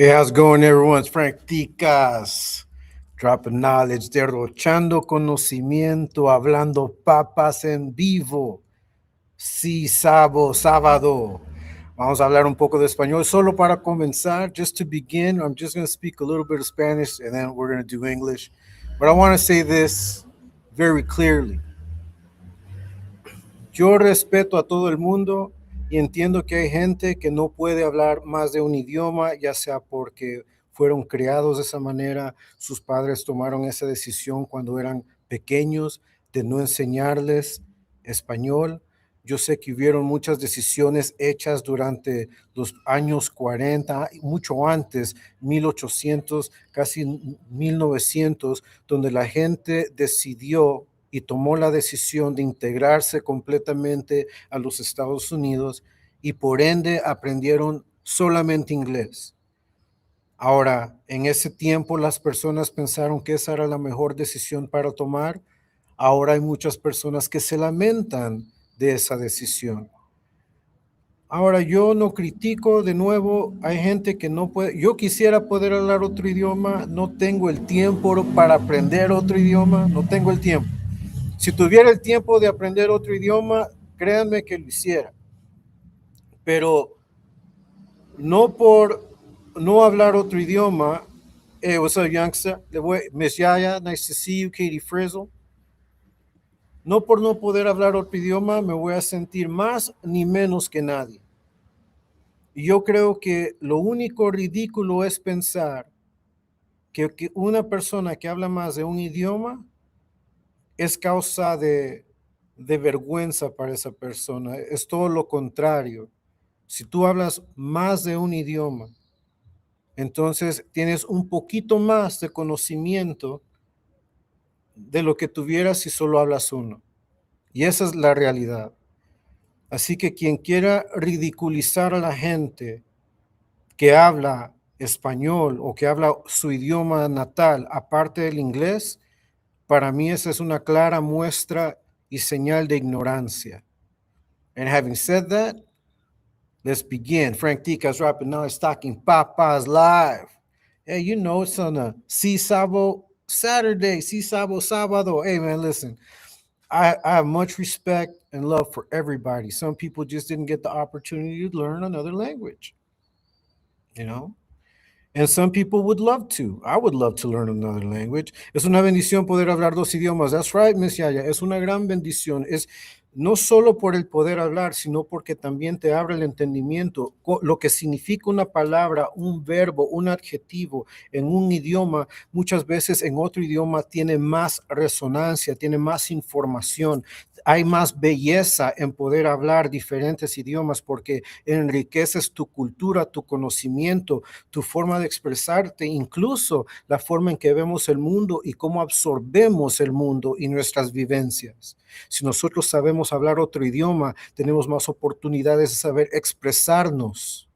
Hey, how's it going, everyone? It's Ftdk, dropping knowledge, derrochando conocimiento, hablando papas en vivo. Si-Sabo, sábado. Vamos a hablar un poco de español. Solo para comenzar, just to begin, I'm just going to speak a little bit of Spanish and then we're going to do English. But I want to say this very clearly. Yo respeto a todo el mundo y entiendo que hay gente que no puede hablar más de un idioma, ya sea porque fueron criados de esa manera, sus padres tomaron esa decisión cuando eran pequeños de no enseñarles español. Yo sé que hubieron muchas decisiones hechas durante los años 40, mucho antes, 1800, casi 1900, donde la gente decidió y tomó la decisión de integrarse completamente a los Estados Unidos y por ende aprendieron solamente inglés. Ahora, en ese tiempo las personas pensaron que esa era la mejor decisión para tomar. Ahora hay muchas personas que se lamentan de esa decisión. Ahora, yo no critico, de nuevo, hay gente que no puede, yo quisiera poder hablar otro idioma, no tengo el tiempo para aprender otro idioma, no tengo el tiempo. Si tuviera el tiempo de aprender otro idioma, créanme que lo hiciera. Pero no por no hablar otro idioma, what's up, youngster? Miss Yaya, nice to see you, Katie Frizzle. No por no poder hablar otro idioma, me voy a sentir más ni menos que nadie. Y yo creo que lo único ridículo es pensar que una persona que habla más de un idioma es causa de vergüenza para esa persona. Es todo lo contrario. Si tú hablas más de un idioma, entonces tienes un poquito más de conocimiento de lo que tuvieras si solo hablas uno. Y esa es la realidad. Así que quien quiera ridiculizar a la gente que habla español o que habla su idioma natal, aparte del inglés, para mí esa es una clara muestra y señal de ignorancia. And having said that, let's begin. Ftdk dropping knowledge, talking papas live. Hey, you know it's on a Si-Sabo Saturday, Si-Sabo sábado. Hey, man, listen, I have much respect and love for everybody. Some people just didn't get the opportunity to learn another language, you know? And some people would love to. I would love to learn another language. Es una bendición poder hablar dos idiomas. That's right, Miss Yaya. Es una gran bendición. Es no solo por el poder hablar, sino porque también te abre el entendimiento. Lo que significa una palabra, un verbo, un adjetivo en un idioma, muchas veces en otro idioma tiene más resonancia, tiene más información. Hay más belleza en poder hablar diferentes idiomas porque enriqueces tu cultura, tu conocimiento, tu forma de expresarte, incluso la forma en que vemos el mundo y cómo absorbemos el mundo y nuestras vivencias. Si nosotros sabemos hablar otro idioma, tenemos más oportunidades de saber expresarnos.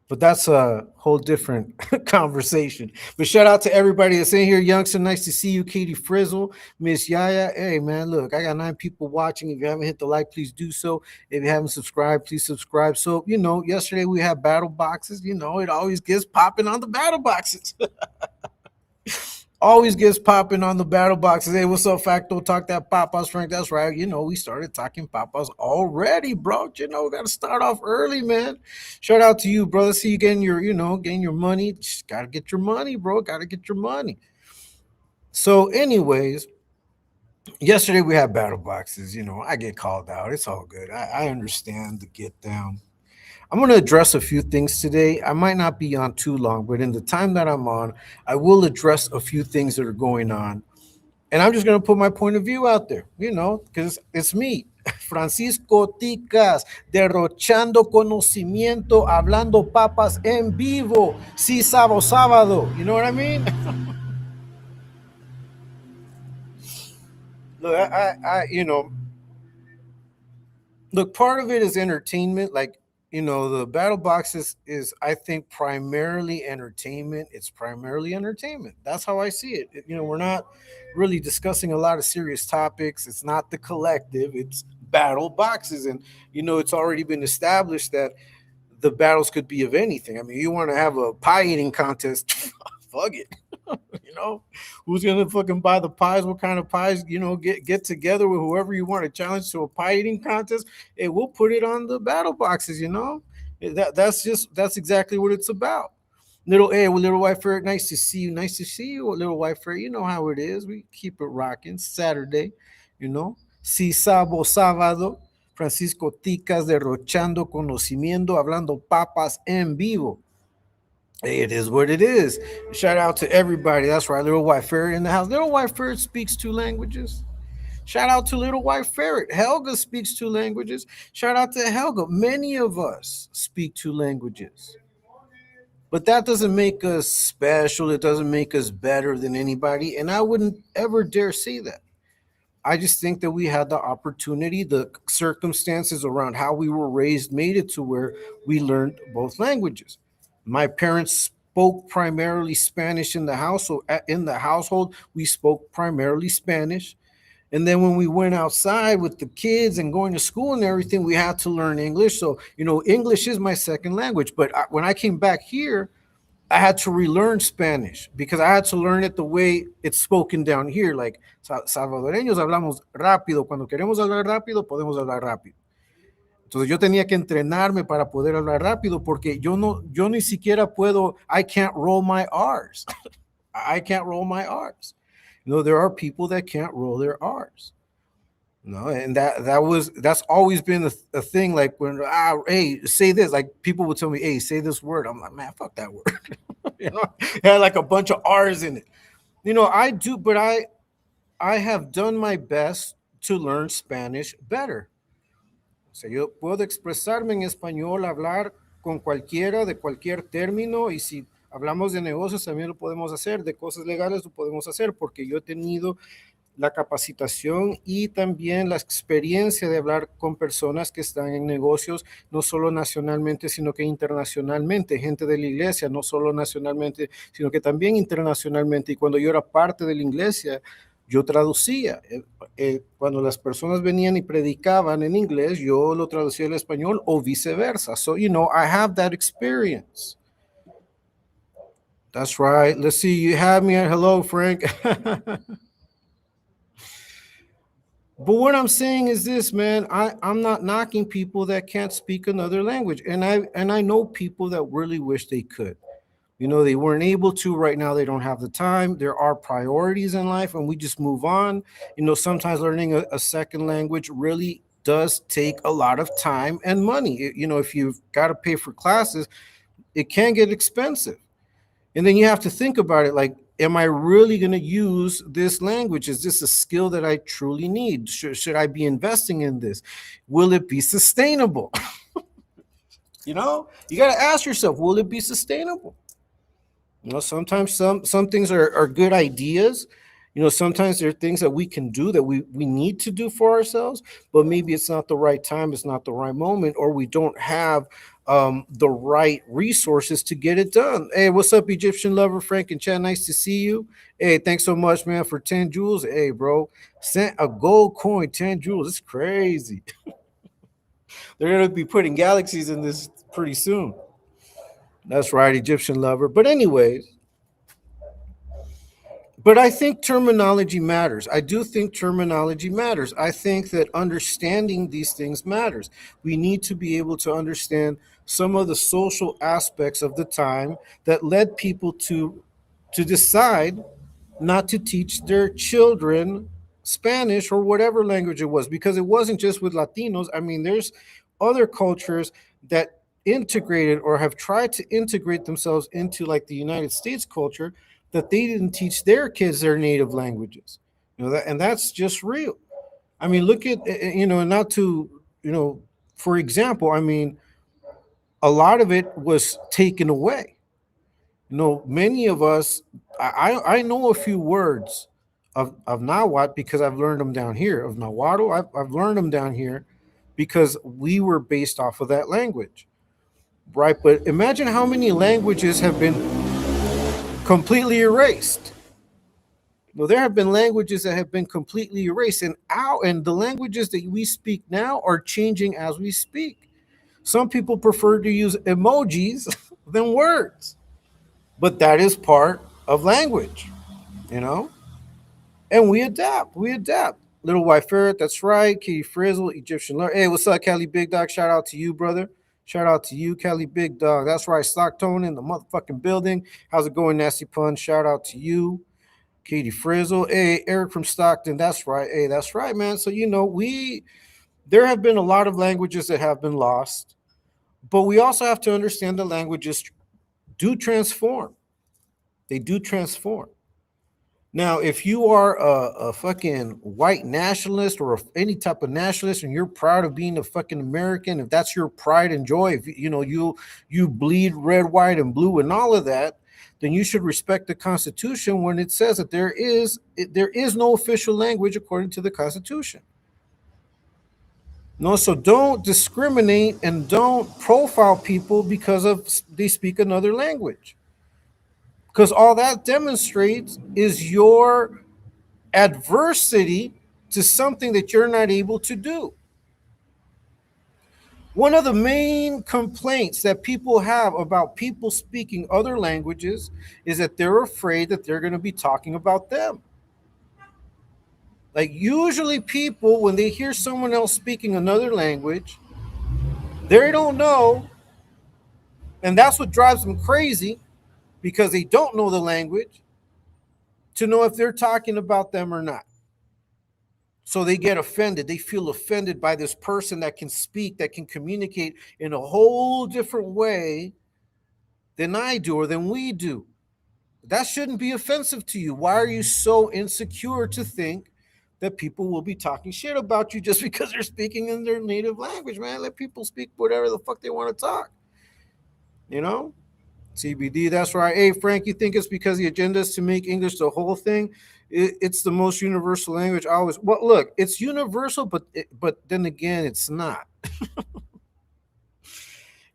But that's a whole different conversation. But shout out to everybody that's in here. Youngster, nice to see you. Katie Frizzle, Miss Yaya. Hey, man, look, I got 9 people watching. If you haven't hit the like, please do so. If you haven't subscribed, please subscribe. So, yesterday we had battle boxes. It always gets popping on the battle boxes. Always gets popping on the battle boxes. Hey, what's up, Facto? Talk that papas, Frank. That's right. We started talking papas already, bro. We got to start off early, man. Shout out to you, brother. See you getting your money. Just got to get your money, bro. Got to get your money. So, anyways, yesterday we had battle boxes. I get called out. It's all good. I understand the get down. I'm going to address a few things today. I might not be on too long, but in the time that I'm on, I will address a few things that are going on. And I'm just going to put my point of view out there, because it's me, Francisco Ticas, derrochando conocimiento, hablando papas en vivo, Si-Sabo sábado. You know what I mean? Look, look, part of it is entertainment. Like, the battle box is I think primarily entertainment. It's primarily entertainment. That's how I see it. We're not really discussing a lot of serious topics. It's not the collective. It's battle boxes, and it's already been established that the battles could be of anything. I mean, you want to have a pie eating contest, fuck it. you know, who's gonna fucking buy the pies? What kind of pies? Get together with whoever you want to challenge to a pie eating contest. Hey, we'll put it on the battle boxes. That's exactly what it's about. Little white ferret, nice to see you. Nice to see you, little white ferret. You know how it is. We keep it rocking. Saturday, Si-Sabo sábado. Francisco Ticas derrochando conocimiento, hablando papas en vivo. Hey, it is what it is. Shout out to everybody. That's right, little white ferret in the house. Little white ferret speaks 2 languages. Shout out to little white ferret. Helga speaks 2 languages. Shout out to Helga. Many of us speak 2 languages. But that doesn't make us special. It doesn't make us better than anybody. And I wouldn't ever dare say that. I just think that we had the opportunity, the circumstances around how we were raised made it to where we learned both languages. My parents spoke primarily Spanish in the house, so in the household we spoke primarily Spanish. And then when we went outside with the kids and going to school and everything, we had to learn English. So English is my second language. But when I came back here, I had to relearn Spanish because I had to learn it the way it's spoken down here. Like salvadoreños hablamos rápido. Cuando queremos hablar rápido, podemos hablar rápido. Entonces yo tenía que entrenarme para poder hablar rápido porque yo ni siquiera puedo, I can't roll my R's. I can't roll my R's. There are people that can't roll their R's. And that's always been a thing. Like when hey, say this. Like people would tell me, hey, say this word. I'm like, man, fuck that word. It had like a bunch of R's in it. I do, but I have done my best to learn Spanish better. O sea, yo puedo expresarme en español, hablar con cualquiera de cualquier término, y si hablamos de negocios también lo podemos hacer, de cosas legales lo podemos hacer, porque yo he tenido la capacitación y también la experiencia de hablar con personas que están en negocios, no solo nacionalmente, sino que internacionalmente, gente de la iglesia, no solo nacionalmente, sino que también internacionalmente. Y cuando yo era parte de la iglesia, yo traducía. Cuando las personas venían y predicaban en inglés, yo lo traducía al español o viceversa. So, I have that experience. That's right. Let's see. You have me at hello, Frank. But what I'm saying is this, man, I'm not knocking people that can't speak another language. And I know people that really wish they could. They weren't able to. Right now, they don't have the time. There are priorities in life, and we just move on. Sometimes learning a second language really does take a lot of time and money. If you've got to pay for classes, it can get expensive. And then you have to think about it like, am I really going to use this language? Is this a skill that I truly need? Should I be investing in this? Will it be sustainable? You got to ask yourself, will it be sustainable? Sometimes some things are good ideas. Sometimes there are things that we can do that we need to do for ourselves, but maybe it's not the right time, it's not the right moment, or we don't have the right resources to get it done. Hey, what's up, Egyptian lover, Frank and Chad? Nice to see you. Hey, thanks so much, man, for 10 jewels. Hey, bro, sent a gold coin, 10 jewels. It's crazy. They're going to be putting galaxies in this pretty soon. That's right, Egyptian lover. But anyways, I think terminology matters. I do think terminology matters. I think that understanding these things matters. We need to be able to understand some of the social aspects of the time that led people to decide not to teach their children Spanish or whatever language it was, because it wasn't just with Latinos. I mean, there's other cultures that integrated or have tried to integrate themselves into like the United States culture, that they didn't teach their kids their native languages. And that's just real. I mean, look at, not to, for example, I mean, a lot of it was taken away. Many of us, I know a few words of Nahuatl because I've learned them down here. Of Nahuatl, I've learned them down here because we were based off of that language, right? But imagine how many languages have been completely erased. There have been languages that have been completely erased, and the languages that we speak now are changing as we speak. Some people prefer to use emojis than words, but that is part of language, you know. And we adapt. We adapt. Little White Ferret, that's right. Kitty Frizzle, Egyptian Lure. Hey, what's up, Cali Big Dog? Shout out to you, brother. Shout out to you, Cali Big Dog. That's right. Stocktone in the motherfucking building. How's it going, Nasty Pun? Shout out to you, Katie Frizzle. Hey, Eric from Stockton. That's right. Hey, that's right, man. So, there have been a lot of languages that have been lost, but we also have to understand that languages do transform. They do transform. Now, if you are a fucking white nationalist or any type of nationalist, and you're proud of being a fucking American, if that's your pride and joy, if you bleed red, white, and blue, and all of that, then you should respect the Constitution when it says that there is no official language according to the Constitution. No, so don't discriminate and don't profile people because of they speak another language. Because all that demonstrates is your adversity to something that you're not able to do. One of the main complaints that people have about people speaking other languages is that they're afraid that they're going to be talking about them. Like, usually people, when they hear someone else speaking another language, they don't know, and that's what drives them crazy, because they don't know the language, to know if they're talking about them or not. So they get offended. They feel offended by this person that can speak, that can communicate in a whole different way than I do or than we do. That shouldn't be offensive to you. Why are you so insecure to think that people will be talking shit about you just because they're speaking in their native language, man? Let people speak whatever the fuck they want to talk. CBD, that's right. Hey, Frank, you think it's because the agenda is to make English the whole thing? It's the most universal language. Always. Well, look, it's universal, but then again, it's not.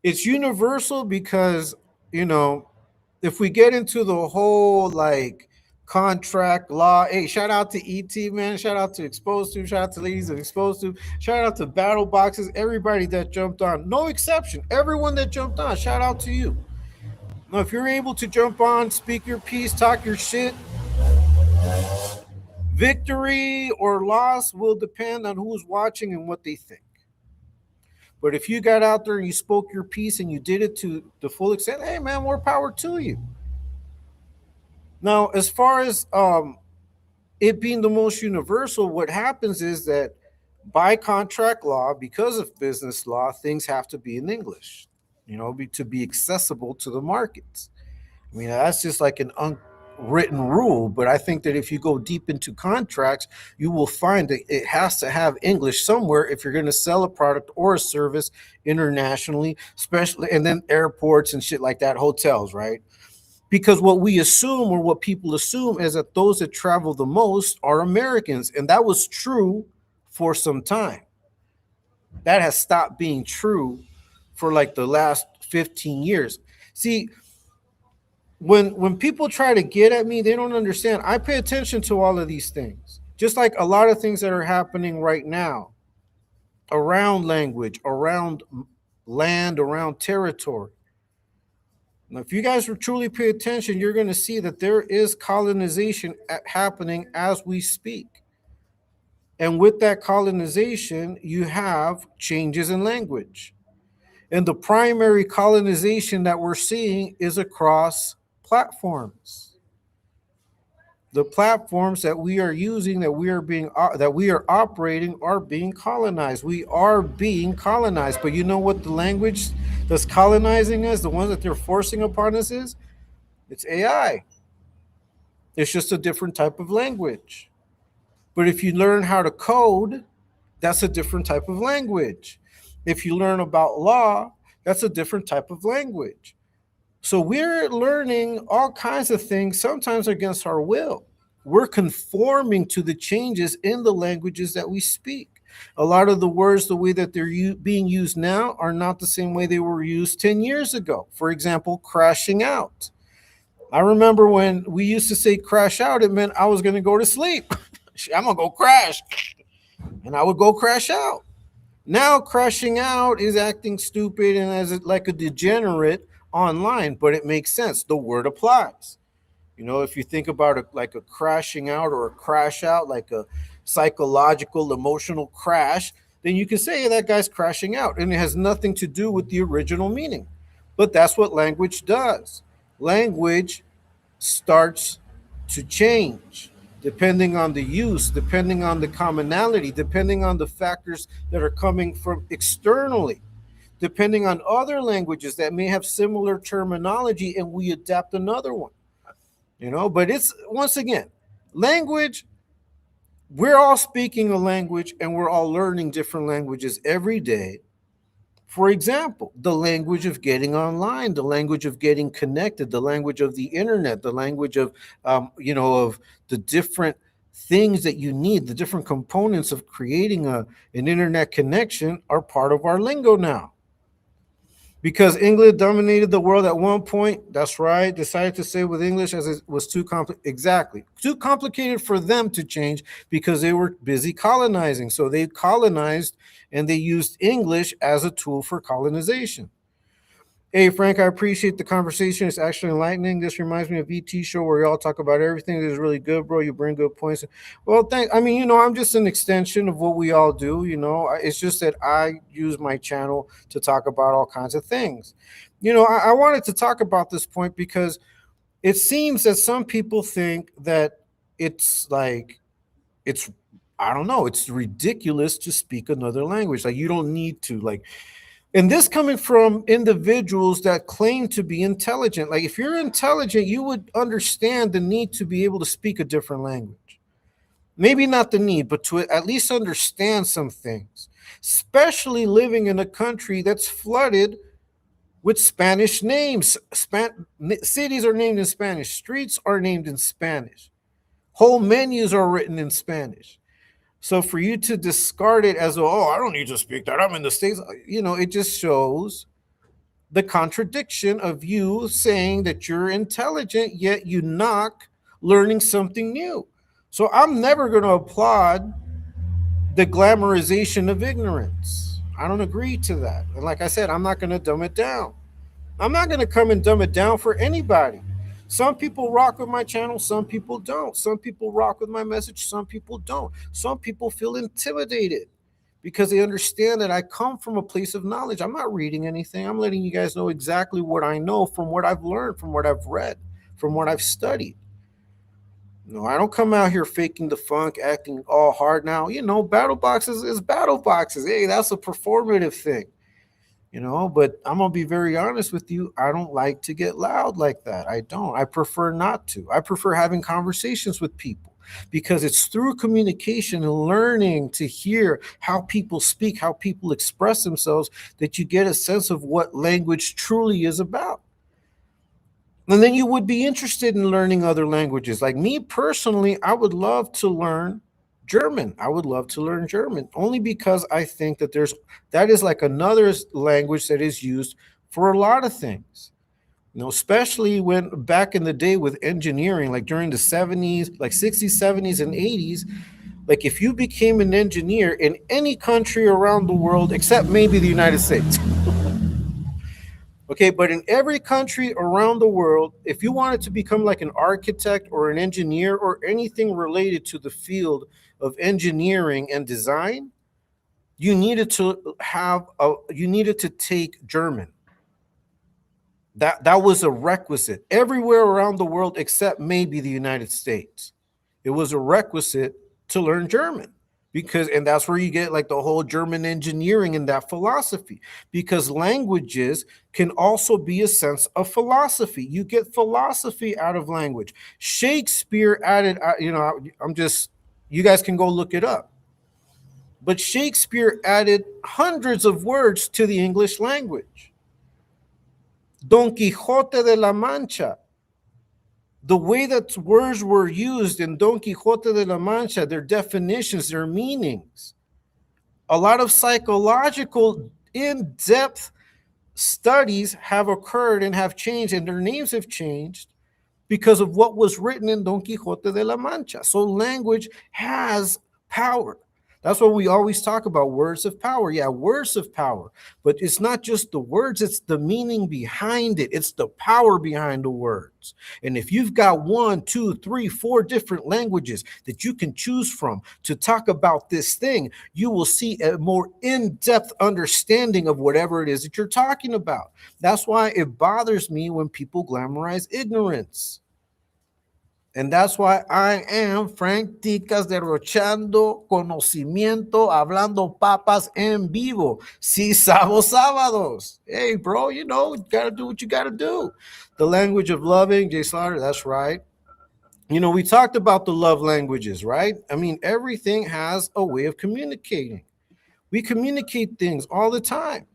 It's universal because, if we get into the whole like contract law, hey, shout out to ET, man. Shout out to Exposed to. Shout out to Ladies of Exposed to. Shout out to Battle Boxes. Everybody that jumped on, no exception. Everyone that jumped on, shout out to you. Now, if you're able to jump on, speak your piece, talk your shit, victory or loss will depend on who's watching and what they think. But if you got out there and you spoke your piece and you did it to the full extent, hey man, more power to you. Now, as far as it being the most universal, what happens is that by contract law, because of business law, things have to be in English, to be accessible to the markets. I mean, that's just like an unwritten rule. But I think that if you go deep into contracts, you will find that it has to have English somewhere if you're going to sell a product or a service internationally, especially, and then airports and shit like that, hotels, right? Because what we assume, or what people assume, is that those that travel the most are Americans. And that was true for some time. That has stopped being true for like the last 15 years. See, when people try to get at me, they don't understand. I pay attention to all of these things, just like a lot of things that are happening right now around language, around land, around territory. Now, if you guys truly pay attention, you're going to see that there is colonization happening as we speak. And with that colonization, you have changes in language. And the primary colonization that we're seeing is across platforms. The platforms that we are using, that we are operating, are being colonized. We are being colonized. But you know what the language that's colonizing us, the ones that they're forcing upon us, is? It's AI. It's just a different type of language. But if you learn how to code, that's a different type of language. If you learn about law, that's a different type of language. So we're learning all kinds of things, sometimes against our will. We're conforming to the changes in the languages that we speak. A lot of the words, the way that they're being used now, are not the same way they were used 10 years ago. For example, crashing out. I remember when we used to say crash out, it meant I was going to go to sleep. I'm going to go crash. And I would go crash out. Now crashing out is acting stupid and as like a degenerate online, but it makes sense. The word applies. If you think about it like a crashing out or a crash out, like a psychological, emotional crash, then you can say, hey, that guy's crashing out. And it has nothing to do with the original meaning. But that's what language does. Language starts to change depending on the use, depending on the commonality, depending on the factors that are coming from externally, depending on other languages that may have similar terminology and we adapt another one. But it's, once again, language, we're all speaking a language and we're all learning different languages every day. For example, the language of getting online, the language of getting connected, the language of the internet, the language of, of the different things that you need, the different components of creating an internet connection are part of our lingo now. Because English dominated the world at one point, that's right, decided to stay with English as it was too complicated. Exactly. Too complicated for them to change because they were busy colonizing. So they colonized and they used English as a tool for colonization. Hey, Frank, I appreciate the conversation. It's actually enlightening. This reminds me of ET show where y'all talk about everything. This is really good, bro. You bring good points. Well, thanks. I mean, I'm just an extension of what we all do. It's just that I use my channel to talk about all kinds of things. I wanted to talk about this point because it seems that some people think that it's I don't know, it's ridiculous to speak another language. Like, you don't need to, and this coming from individuals that claim to be intelligent. Like, if you're intelligent, you would understand the need to be able to speak a different language. Maybe not the need, but to at least understand some things, especially living in a country that's flooded with Spanish names. Cities are named in Spanish. Streets are named in Spanish. Whole menus are written in Spanish. So for you to discard it as, oh, I don't need to speak that, I'm in the States, it just shows the contradiction of you saying that you're intelligent, yet you knock learning something new. So I'm never going to applaud the glamorization of ignorance. I don't agree to that. And like I said, I'm not going to dumb it down. I'm not going to come and dumb it down for anybody. Some people rock with my channel, some people don't. Some people rock with my message, some people don't. Some people feel intimidated because they understand that I come from a place of knowledge. I'm not reading anything. I'm letting you guys know exactly what I know from what I've learned, from what I've read, from what I've studied. No, I don't come out here faking the funk, acting all hard now. Battle boxes is battle boxes. Hey, that's a performative thing. But I'm gonna be very honest with you. I don't like to get loud like that. I don't. I prefer not to. I prefer having conversations with people, because it's through communication and learning to hear how people speak, how people express themselves, that you get a sense of what language truly is about. And then you would be interested in learning other languages. Like me personally, I would love to learn German. I would love to learn German, only because I think that is like another language that is used for a lot of things. Especially when back in the day with engineering, like during the 70s, like 60s, 70s, and 80s, like if you became an engineer in any country around the world, except maybe the United States, okay, but in every country around the world, if you wanted to become like an architect or an engineer or anything related to the field of engineering and design, you needed to take German. That was a requisite everywhere around the world except maybe the United States. It was a requisite to learn German, and that's where you get like the whole German engineering and that philosophy, because languages can also be a sense of philosophy. You get philosophy out of language. Shakespeare added, you guys can go look it up, but Shakespeare added hundreds of words to the English language. Don Quixote de la Mancha, the way that words were used in Don Quixote de la Mancha, their definitions, their meanings, a lot of psychological in-depth studies have occurred and have changed, and their names have changed because of what was written in Don Quixote de la Mancha. So language has power. That's what we always talk about, words of power. Yeah, words of power. But it's not just the words, it's the meaning behind it. It's the power behind the words. And if you've got 1, 2, 3, 4 different languages that you can choose from to talk about this thing, you will see a more in-depth understanding of whatever it is that you're talking about. That's why it bothers me when people glamorize ignorance. And that's why I am Frank Ticas derrochando conocimiento, hablando papas en vivo. Si-Sabo sábados. Hey, bro, you gotta do what you gotta do. The language of loving, Jay Slaughter, that's right. We talked about the love languages, right? I mean, everything has a way of communicating. We communicate things all the time.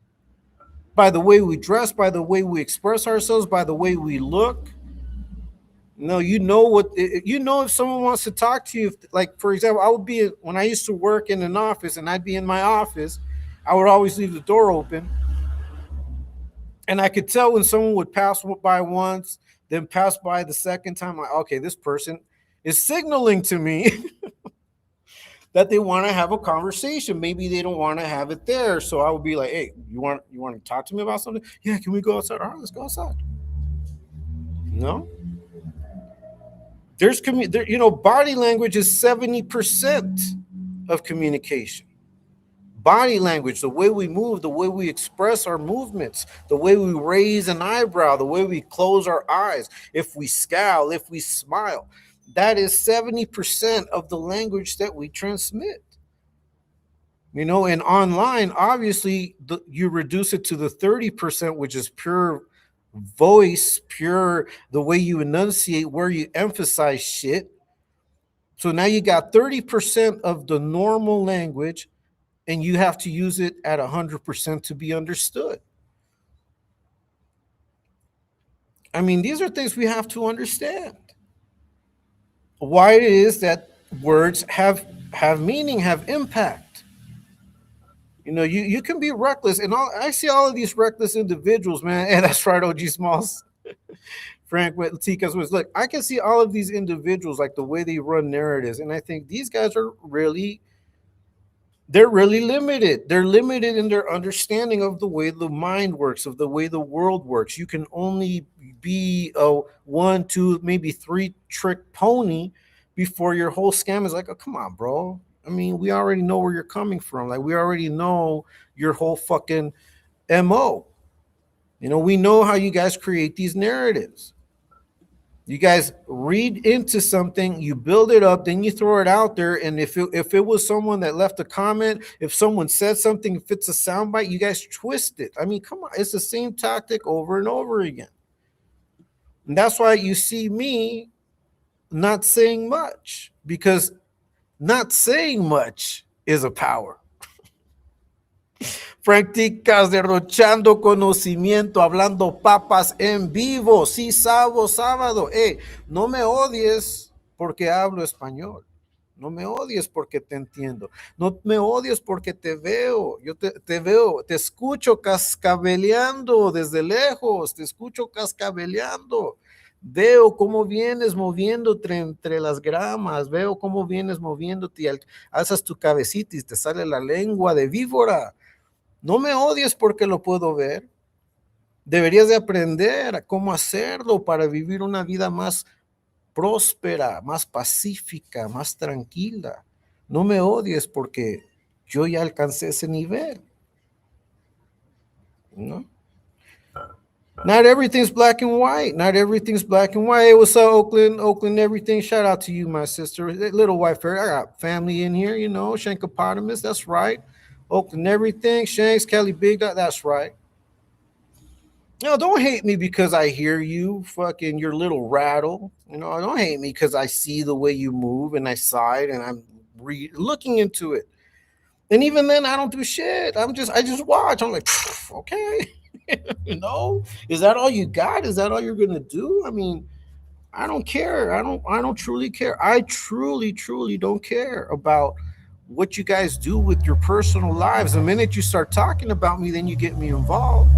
By the way we dress, by the way we express ourselves, by the way we look. No, if someone wants to talk to you, like, for example, when I used to work in an office and I'd be in my office, I would always leave the door open. And I could tell when someone would pass by once, then pass by the second time, like, okay, this person is signaling to me that they want to have a conversation. Maybe they don't want to have it there. So I would be like, hey, you want to talk to me about something? Yeah, can we go outside? All right, let's go outside. No? Body language is 70% of communication. Body language, the way we move, the way we express our movements, the way we raise an eyebrow, the way we close our eyes, if we scowl, if we smile, that is 70% of the language that we transmit. And online, obviously, you reduce it to the 30%, which is pure voice, pure the way you enunciate, where you emphasize shit. So now you got 30% of the normal language, and you have to use it at 100% to be understood. I mean, these are things we have to understand. Why it is that words have meaning, have impact. You can be reckless, and I see all of these reckless individuals, man. And that's right, OG Smalls. Frank with Ticas was, look, I can see all of these individuals, like the way they run narratives, and I think these guys are they're really limited. They're limited in their understanding of the way the mind works, of the way the world works. You can only be a 1, 2, maybe 3 trick pony before your whole scam is like, oh, come on, bro. I mean, we already know where you're coming from. Like, we already know your whole fucking MO. You know, we know how you guys create these narratives. You guys read into something, you build it up, then you throw it out there. And if it was someone that left a comment, if someone said something, if it's a soundbite, you guys twist it. I mean, come on, it's the same tactic over and over again. And that's why you see me not saying much, because not saying much is a power. Practicas derrochando conocimiento, hablando papas en vivo. Si-Sabo, sábado. No me odies porque hablo español. No me odies porque te entiendo. No me odies porque te veo. Yo te veo, te escucho cascabeleando desde lejos. Te escucho cascabeleando. Veo cómo vienes moviéndote entre las gramas. Veo cómo vienes moviéndote y alzas tu cabecita y te sale la lengua de víbora. No me odies porque lo puedo ver. Deberías de aprender a cómo hacerlo para vivir una vida más próspera, más pacífica, más tranquila. No me odies porque yo ya alcancé ese nivel. ¿No? Not everything's black and white. Not everything's black and white. Hey, what's up, Oakland? Oakland, everything. Shout out to you, my sister. Little white fairy. I got family in here, you know. Shankopotamus, that's right. Oakland, everything. Shanks, Kelly Big, that's right. No, don't hate me because I hear you, fucking your little rattle. You know, don't hate me because I see the way you move and I saw it and I'm looking into it. And even then, I don't do shit. I just watch. I'm like, okay, you know, is that all you got? Is that all you're gonna do? I mean, I don't care. I don't truly care. I truly don't care about what you guys do with your personal lives. The minute you start talking about me, then you get me involved.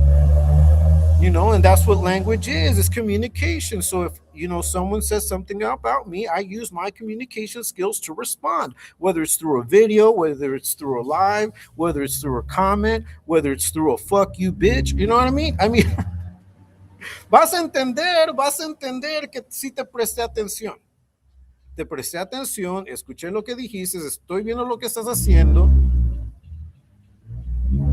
You know, and that's what language is. It's communication. So if, you know, someone says something about me, I use my communication skills to respond, whether it's through a video, whether it's through a live, whether it's through a comment, whether it's through a fuck you bitch. You know what I mean? Vas a entender que sí te presté atención. Te presté atención, escuché lo que dijiste, estoy viendo lo que estás haciendo.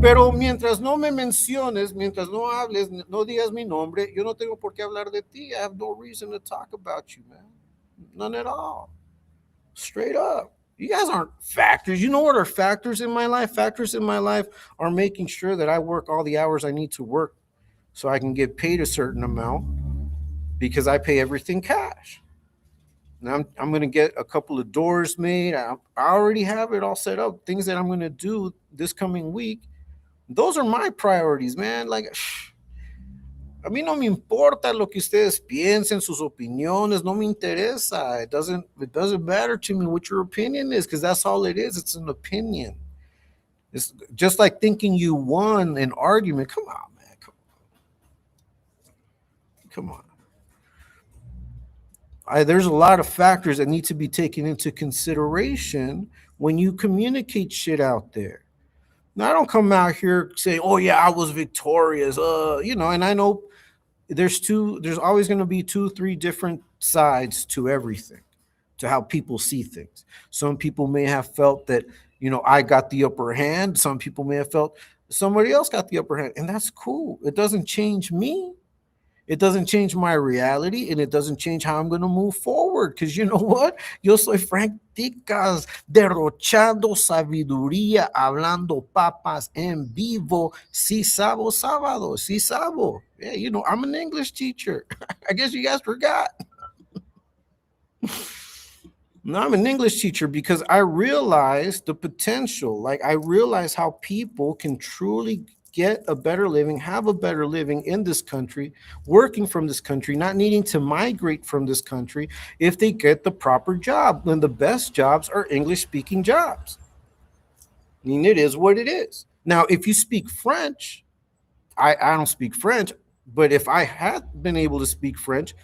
Pero mientras no me menciones, mientras no hables, no digas mi nombre, yo no tengo por qué hablar de ti. I have no reason to talk about you, man. None at all. Straight up. You guys aren't factors. You know what are factors in my life? Factors in my life are making sure that I work all the hours I need to work so I can get paid a certain amount because I pay everything cash. Now I'm going to get a couple of doors made. I already have it all set up. Things that I'm going to do this coming week. Those are my priorities, man. Like, a mí no me importa lo que ustedes piensen, sus opiniones. No me interesa. It doesn't matter to me what your opinion is, because that's all it is. It's an opinion. It's just like thinking you won an argument. Come on, man. Come on. There's a lot of factors that need to be taken into consideration when you communicate shit out there. Now, I don't come out here saying, "Oh yeah, I was victorious." You know, and I know there's always going to be 2-3 different sides to everything, to how people see things. Some people may have felt that, you know, I got the upper hand. Some people may have felt somebody else got the upper hand, and that's cool. It doesn't change me. It doesn't change my reality, and it doesn't change how I'm going to move forward. Because you know what? Yo soy Practicas derrochando sabiduría, hablando papas en vivo. Si-Sabo, sábado. Si-Sabo. Yeah, you know, I'm an English teacher. I guess you guys forgot. No, I'm an English teacher because I realize the potential. Like, I realize how people can truly get a better living, have a better living in this country, working from this country, not needing to migrate from this country if they get the proper job. And the best jobs are English-speaking jobs. I mean, it is what it is. Now, if you speak French, I don't speak French, but if I had been able to speak French,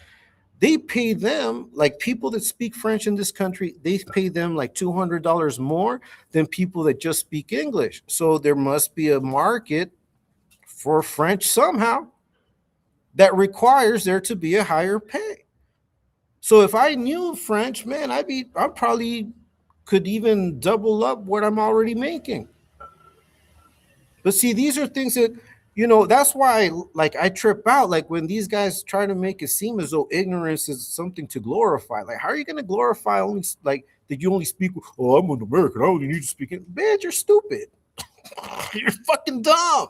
they pay them, like people that speak French in this country, they pay them like $200 more than people that just speak English. So there must be a market for French somehow that requires there to be a higher pay. So if I knew French, man, I'd probably could even double up what I'm already making. But see, these are things that, that's why, like, I trip out. Like, when these guys try to make it seem as though ignorance is something to glorify. Like, how are you going to glorify only, like, that you only speak, oh, I'm an American, I only need to speak it. Bitch, you're stupid. You're fucking dumb.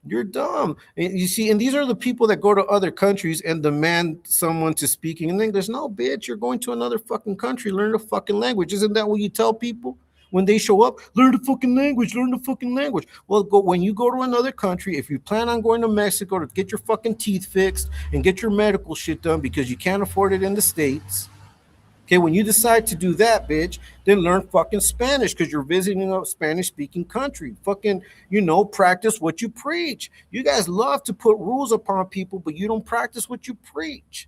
You're dumb. And you see, and these are the people that go to other countries and demand someone to speaking in English. No, bitch, you're going to another fucking country. Learn the fucking language. Isn't that what you tell people when they show up? Learn the fucking language. Learn the fucking language. Well, go when you go to another country. If you plan on going to Mexico to get your fucking teeth fixed and get your medical shit done because you can't afford it in the States. Okay, when you decide to do that, bitch, then learn fucking Spanish because you're visiting a Spanish-speaking country. Fucking, practice what you preach. You guys love to put rules upon people, but you don't practice what you preach.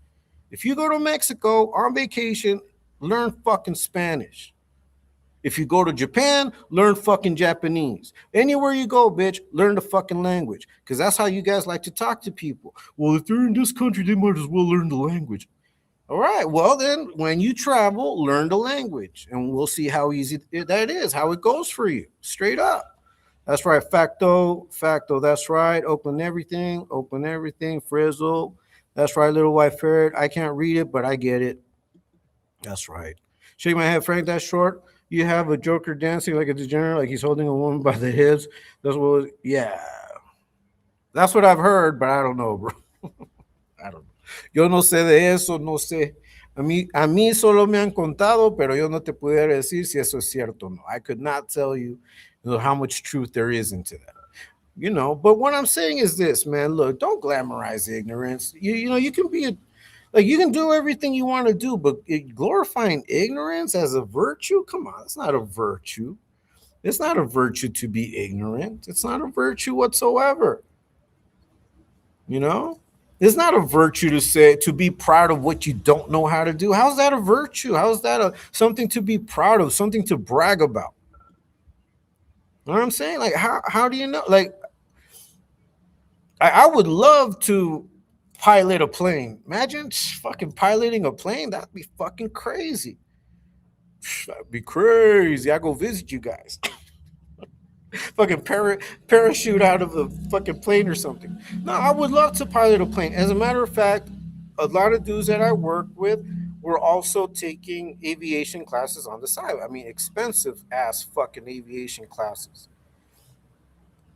If you go to Mexico on vacation, learn fucking Spanish. If you go to Japan, learn fucking Japanese. Anywhere you go, bitch, learn the fucking language because that's how you guys like to talk to people. Well, if they're in this country, they might as well learn the language. All right. Well, then when you travel, learn the language and we'll see how easy that is, how it goes for you. Straight up. That's right. Facto. That's right. Open everything. Frizzle. That's right. Little white ferret. I can't read it, but I get it. That's right. Shake my head, Frank. That's short. You have a Joker dancing like a degenerate, like he's holding a woman by the hips. That's what, yeah. That's what I've heard, but I don't know, bro. I don't know. Yo no sé de eso, no sé. A mí solo me han contado, pero yo no te pudiera decir si eso es cierto o no. I could not tell you, how much truth there is into that. But what I'm saying is this, man. Look, don't glamorize ignorance. You can be like you can do everything you want to do, but glorifying ignorance as a virtue, come on, it's not a virtue. It's not a virtue to be ignorant. It's not a virtue whatsoever. You know? It's not a virtue to be proud of what you don't know how to do. How's that a virtue? How's that something to be proud of, something to brag about? You know what I'm saying? Like, how do you know? Like, I would love to pilot a plane. Imagine fucking piloting a plane. That'd be fucking crazy. That'd be crazy. I go visit you guys. Fucking parachute out of a fucking plane or something. No, I would love to pilot a plane. As a matter of fact, a lot of dudes that I work with were also taking aviation classes on the side. I mean, expensive ass fucking aviation classes.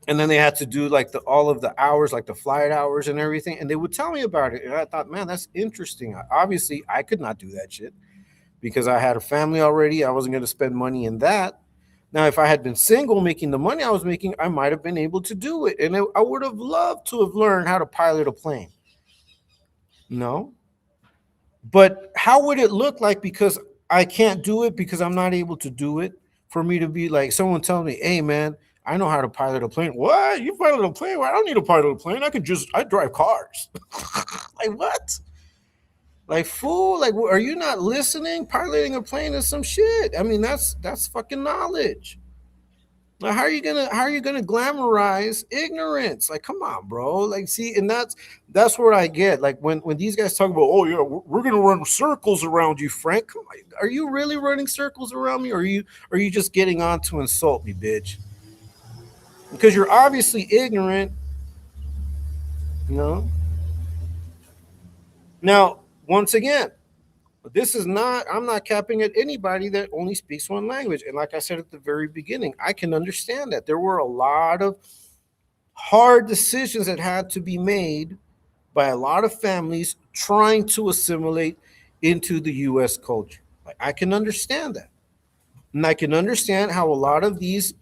And then they had to do like all of the hours, like the flight hours and everything. And they would tell me about it. And I thought, man, that's interesting. Obviously, I could not do that shit because I had a family already. I wasn't going to spend money in that. Now, if I had been single making the money I was making, I might have been able to do it. And I would have loved to have learned how to pilot a plane. No. But how would it look like because I can't do it because I'm not able to do it for me to be like someone telling me, hey, man, I know how to pilot a plane. What? You pilot a plane? Well, I don't need to pilot a plane. I drive cars. Like, what? Like, fool, like, are you not listening? Piloting a plane is some shit. I mean, that's fucking knowledge. Now, how are you gonna glamorize ignorance? Like, come on, bro. Like, see, and that's what I get. Like, when these guys talk about, oh yeah, we're gonna run circles around you, Frank. Come on, are you really running circles around me, or are you just getting on to insult me, bitch? Because you're obviously ignorant, you know. Now, once again, I'm not capping at anybody that only speaks one language. And like I said at the very beginning, I can understand that there were a lot of hard decisions that had to be made by a lot of families trying to assimilate into the US culture. Like, I can understand that. And I can understand how a lot of these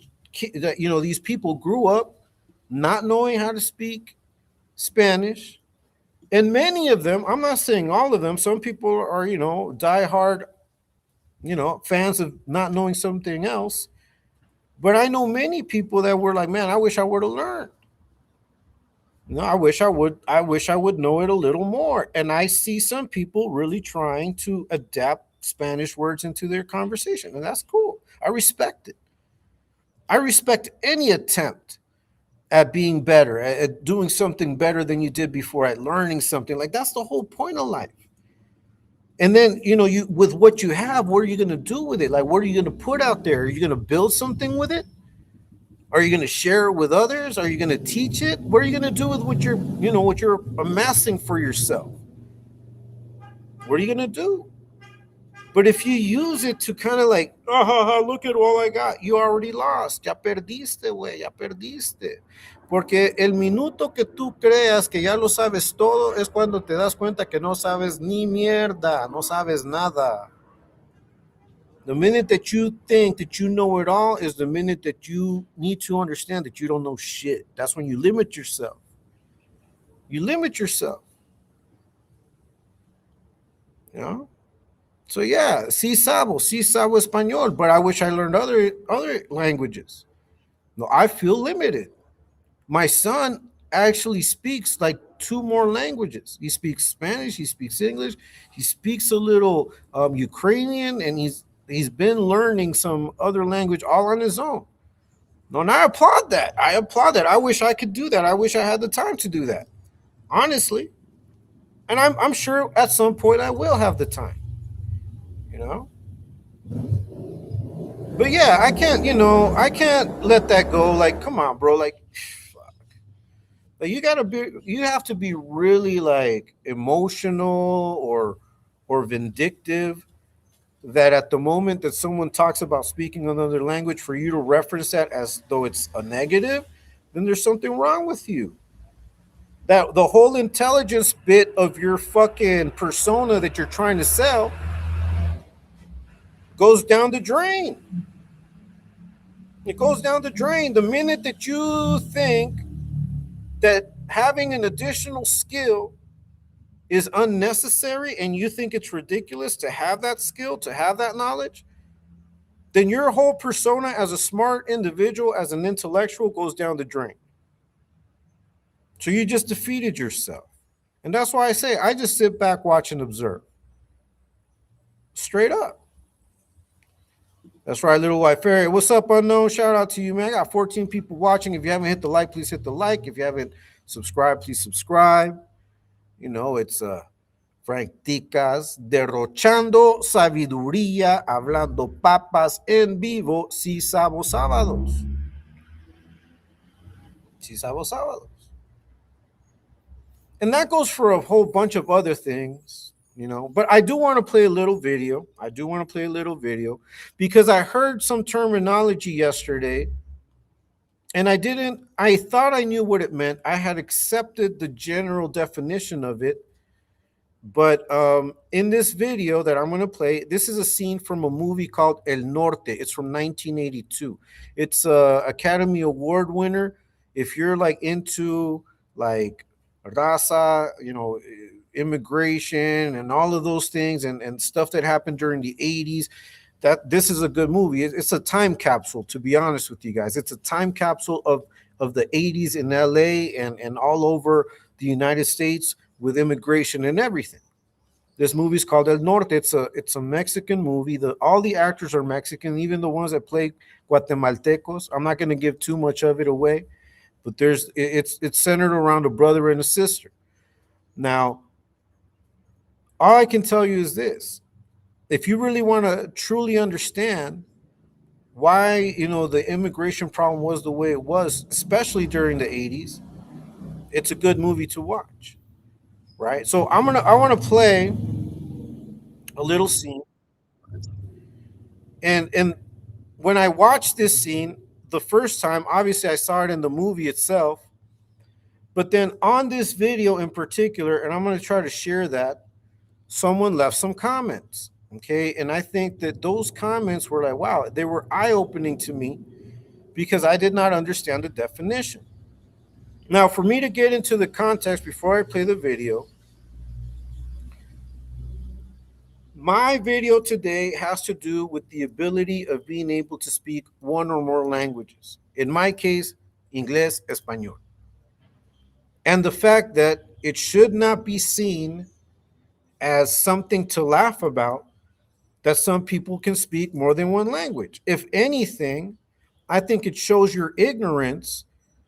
people grew up not knowing how to speak Spanish. And many of them, I'm not saying all of them, some people are, diehard, fans of not knowing something else. But I know many people that were like, man, I wish I would have learned. I wish I would know it a little more. And I see some people really trying to adapt Spanish words into their conversation. And that's cool. I respect it. I respect any attempt at being better, at doing something better than you did before, at learning something. Like, that's the whole point of life. And then, you with what you have, what are you going to do with it? Like, what are you going to put out there? Are you going to build something with it? Are you going to share it with others? Are you going to teach it? What are you going to do with what you're amassing for yourself? What are you going to do? But if you use it to kind of like, look at all I got, you already lost. Ya perdiste, güey, ya perdiste. Porque el minuto que tú creas que ya lo sabes todo es cuando te das cuenta que no sabes ni mierda, no sabes nada. The minute that you think that you know it all is the minute that you need to understand that you don't know shit. That's when you limit yourself. You limit yourself. You know? So yeah, Si-Sabo español, but I wish I learned other languages. No, I feel limited. My son actually speaks like two more languages. He speaks Spanish, he speaks English, he speaks a little Ukrainian, and he's been learning some other language all on his own. No, and I applaud that. I applaud that. I wish I could do that. I wish I had the time to do that. Honestly. And I'm sure at some point I will have the time. You know? But yeah, I can't let that go. Like, come on, bro. Like, like you have to be really like emotional or vindictive that at the moment that someone talks about speaking another language for you to reference that as though it's a negative, then there's something wrong with you. That the whole intelligence bit of your fucking persona that you're trying to sell goes down the drain. It goes down the drain the minute that you think that having an additional skill is unnecessary and you think it's ridiculous to have that skill, to have that knowledge, then your whole persona as a smart individual, as an intellectual, goes down the drain. So you just defeated yourself. And that's why I say I just sit back, watch, and observe. Straight up. That's right, little white fairy. What's up, unknown? Shout out to you, man. I got 14 people watching. If you haven't hit the like, please hit the like. If you haven't subscribed, please subscribe. It's Frank Ticas, derrochando sabiduría, hablando papas en vivo, Si-Sabo sábados. Si-Sabo sábados. And that goes for a whole bunch of other things. But I do want to play a little video. Because I heard some terminology yesterday and I thought I knew what it meant. I had accepted the general definition of it. But in this video that I'm going to play, this is a scene from a movie called El Norte. It's from 1982. It's a Academy Award winner. If you're like into like raza, immigration and all of those things and stuff that happened during the 80s, that this is a good movie. It's a time capsule, to be honest with you guys. It's a time capsule of the 80s in LA and all over the United States with immigration and everything. This movie's called El Norte. It's a Mexican movie. All the actors are Mexican, even the ones that play Guatemaltecos. I'm not going to give too much of it away, but it's centered around a brother and a sister. Now, all I can tell you is this. If you really want to truly understand why, the immigration problem was the way it was, especially during the 80s, it's a good movie to watch, right? So I want to play a little scene. And when I watched this scene the first time, obviously I saw it in the movie itself, but then on this video in particular, and I'm going to try to share that, someone left some comments. Okay. And I think that those comments were like, wow, they were eye-opening to me because I did not understand the definition. Now, for me to get into the context before I play the video, my video today has to do with the ability of being able to speak one or more languages. In my case, Inglés, Español. And the fact that it should not be seen as something to laugh about that some people can speak more than one language. If anything, I think it shows your ignorance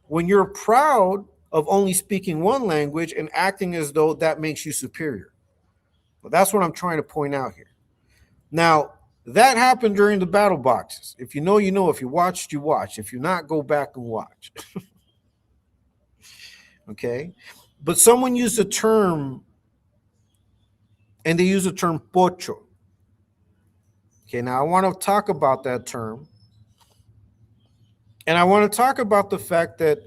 when you're proud of only speaking one language and acting as though that makes you superior. But that's what I'm trying to point out here. Now, that happened during the battle boxes. If you know, you know. If you watched, you watch. If you not, go back and watch. Okay? But someone used a term, and they use the term pocho. Okay, now I want to talk about that term. And I want to talk about the fact that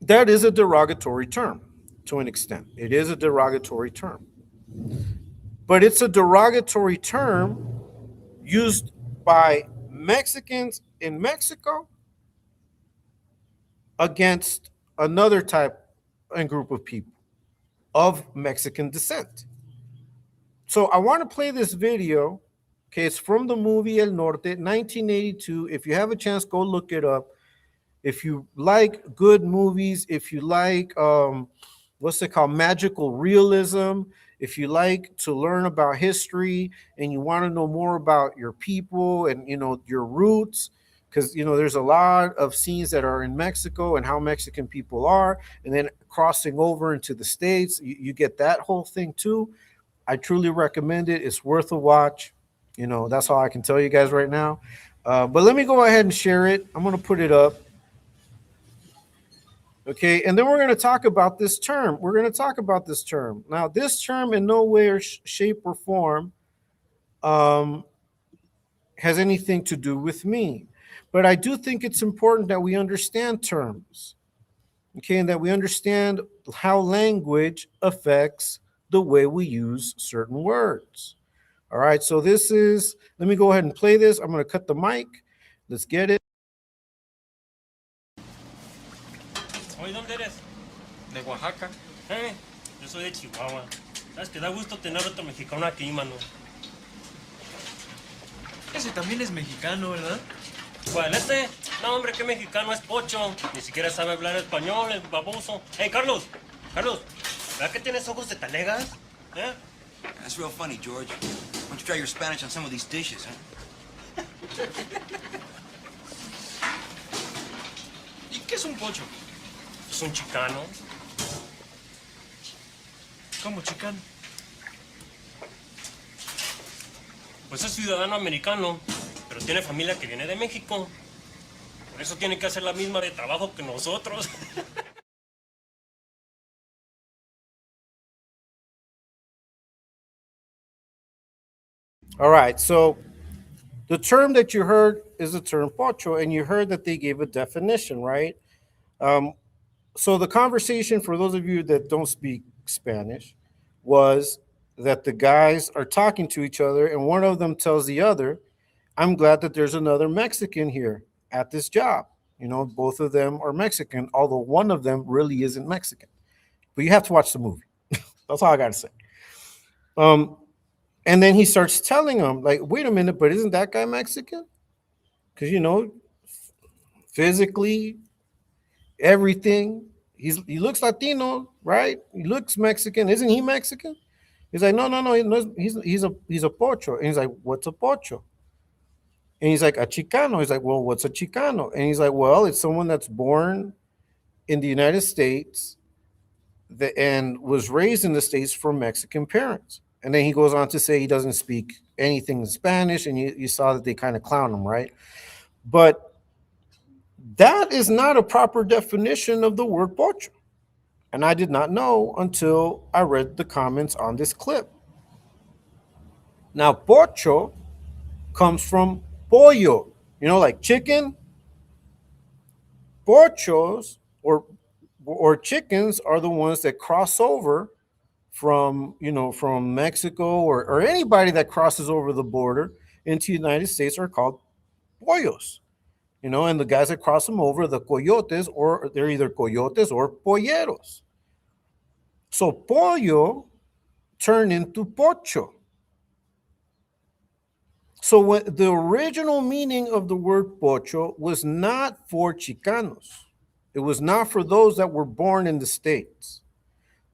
that is a derogatory term to an extent. It is a derogatory term. But it's a derogatory term used by Mexicans in Mexico against another type and group of people of Mexican descent. So I want to play this video. Okay, it's from the movie El Norte, 1982. If you have a chance, go look it up. If you like good movies, if you like what's it called, magical realism, if you like to learn about history and you want to know more about your people and your roots, because there's a lot of scenes that are in Mexico and how Mexican people are, and then crossing over into the States, you get that whole thing too. I truly recommend it. It's worth a watch. That's all I can tell you guys right now. But let me go ahead and share it. I'm going to put it up. Okay, and then we're going to talk about this term. Now, this term in no way or shape or form has anything to do with me. But I do think it's important that we understand terms, okay, and that we understand how language affects the way we use certain words. All right, so let me go ahead and play this. I'm going to cut the mic. Let's get it. Oye, ¿dónde eres? De Oaxaca. Yo soy de Chihuahua. Sabes que da gusto tener otro mexicano aquí, mano. Ese también es mexicano, ¿verdad? ¿Cuál, este? No, hombre, qué mexicano es Pocho. Ni siquiera sabe hablar español, el baboso. Hey, Carlos, ¿verdad que tienes ojos de talegas? That's real funny, George. Why don't you try your Spanish on some of these dishes, huh? ¿Y qué es un pocho? Es un chicano. ¿Cómo chicano? Pues es ciudadano americano, pero tiene familia que viene de México. Por eso tiene que hacer la misma de trabajo que nosotros. All right, so the term that you heard is the term pocho, and you heard that they gave a definition, right? So the conversation, for those of you that don't speak Spanish, was that the guys are talking to each other, and one of them tells the other, I'm glad that there's another Mexican here at this job. Both of them are Mexican, although one of them really isn't Mexican. But you have to watch the movie. That's all I got to say. And then he starts telling them, like, wait a minute, but isn't that guy Mexican? Because, physically, everything, he looks Latino, right? He looks Mexican. Isn't he Mexican? He's like, no, he's a pocho. And he's like, what's a pocho? And he's like, a Chicano. He's like, well, what's a Chicano? And he's like, well, it's someone that's born in the United States and was raised in the States from Mexican parents. And then he goes on to say he doesn't speak anything in Spanish, and you saw that they kind of clown him, right? But that is not a proper definition of the word pocho. And I did not know until I read the comments on this clip. Now, pocho comes from pollo, like chicken. Pochos or chickens are the ones that cross over from Mexico or anybody that crosses over the border into the United States are called pollos, and the guys that cross them over, the coyotes, or they're either coyotes or polleros. So pollo turned into pocho. So the original meaning of the word pocho was not for Chicanos. It was not for those that were born in the States.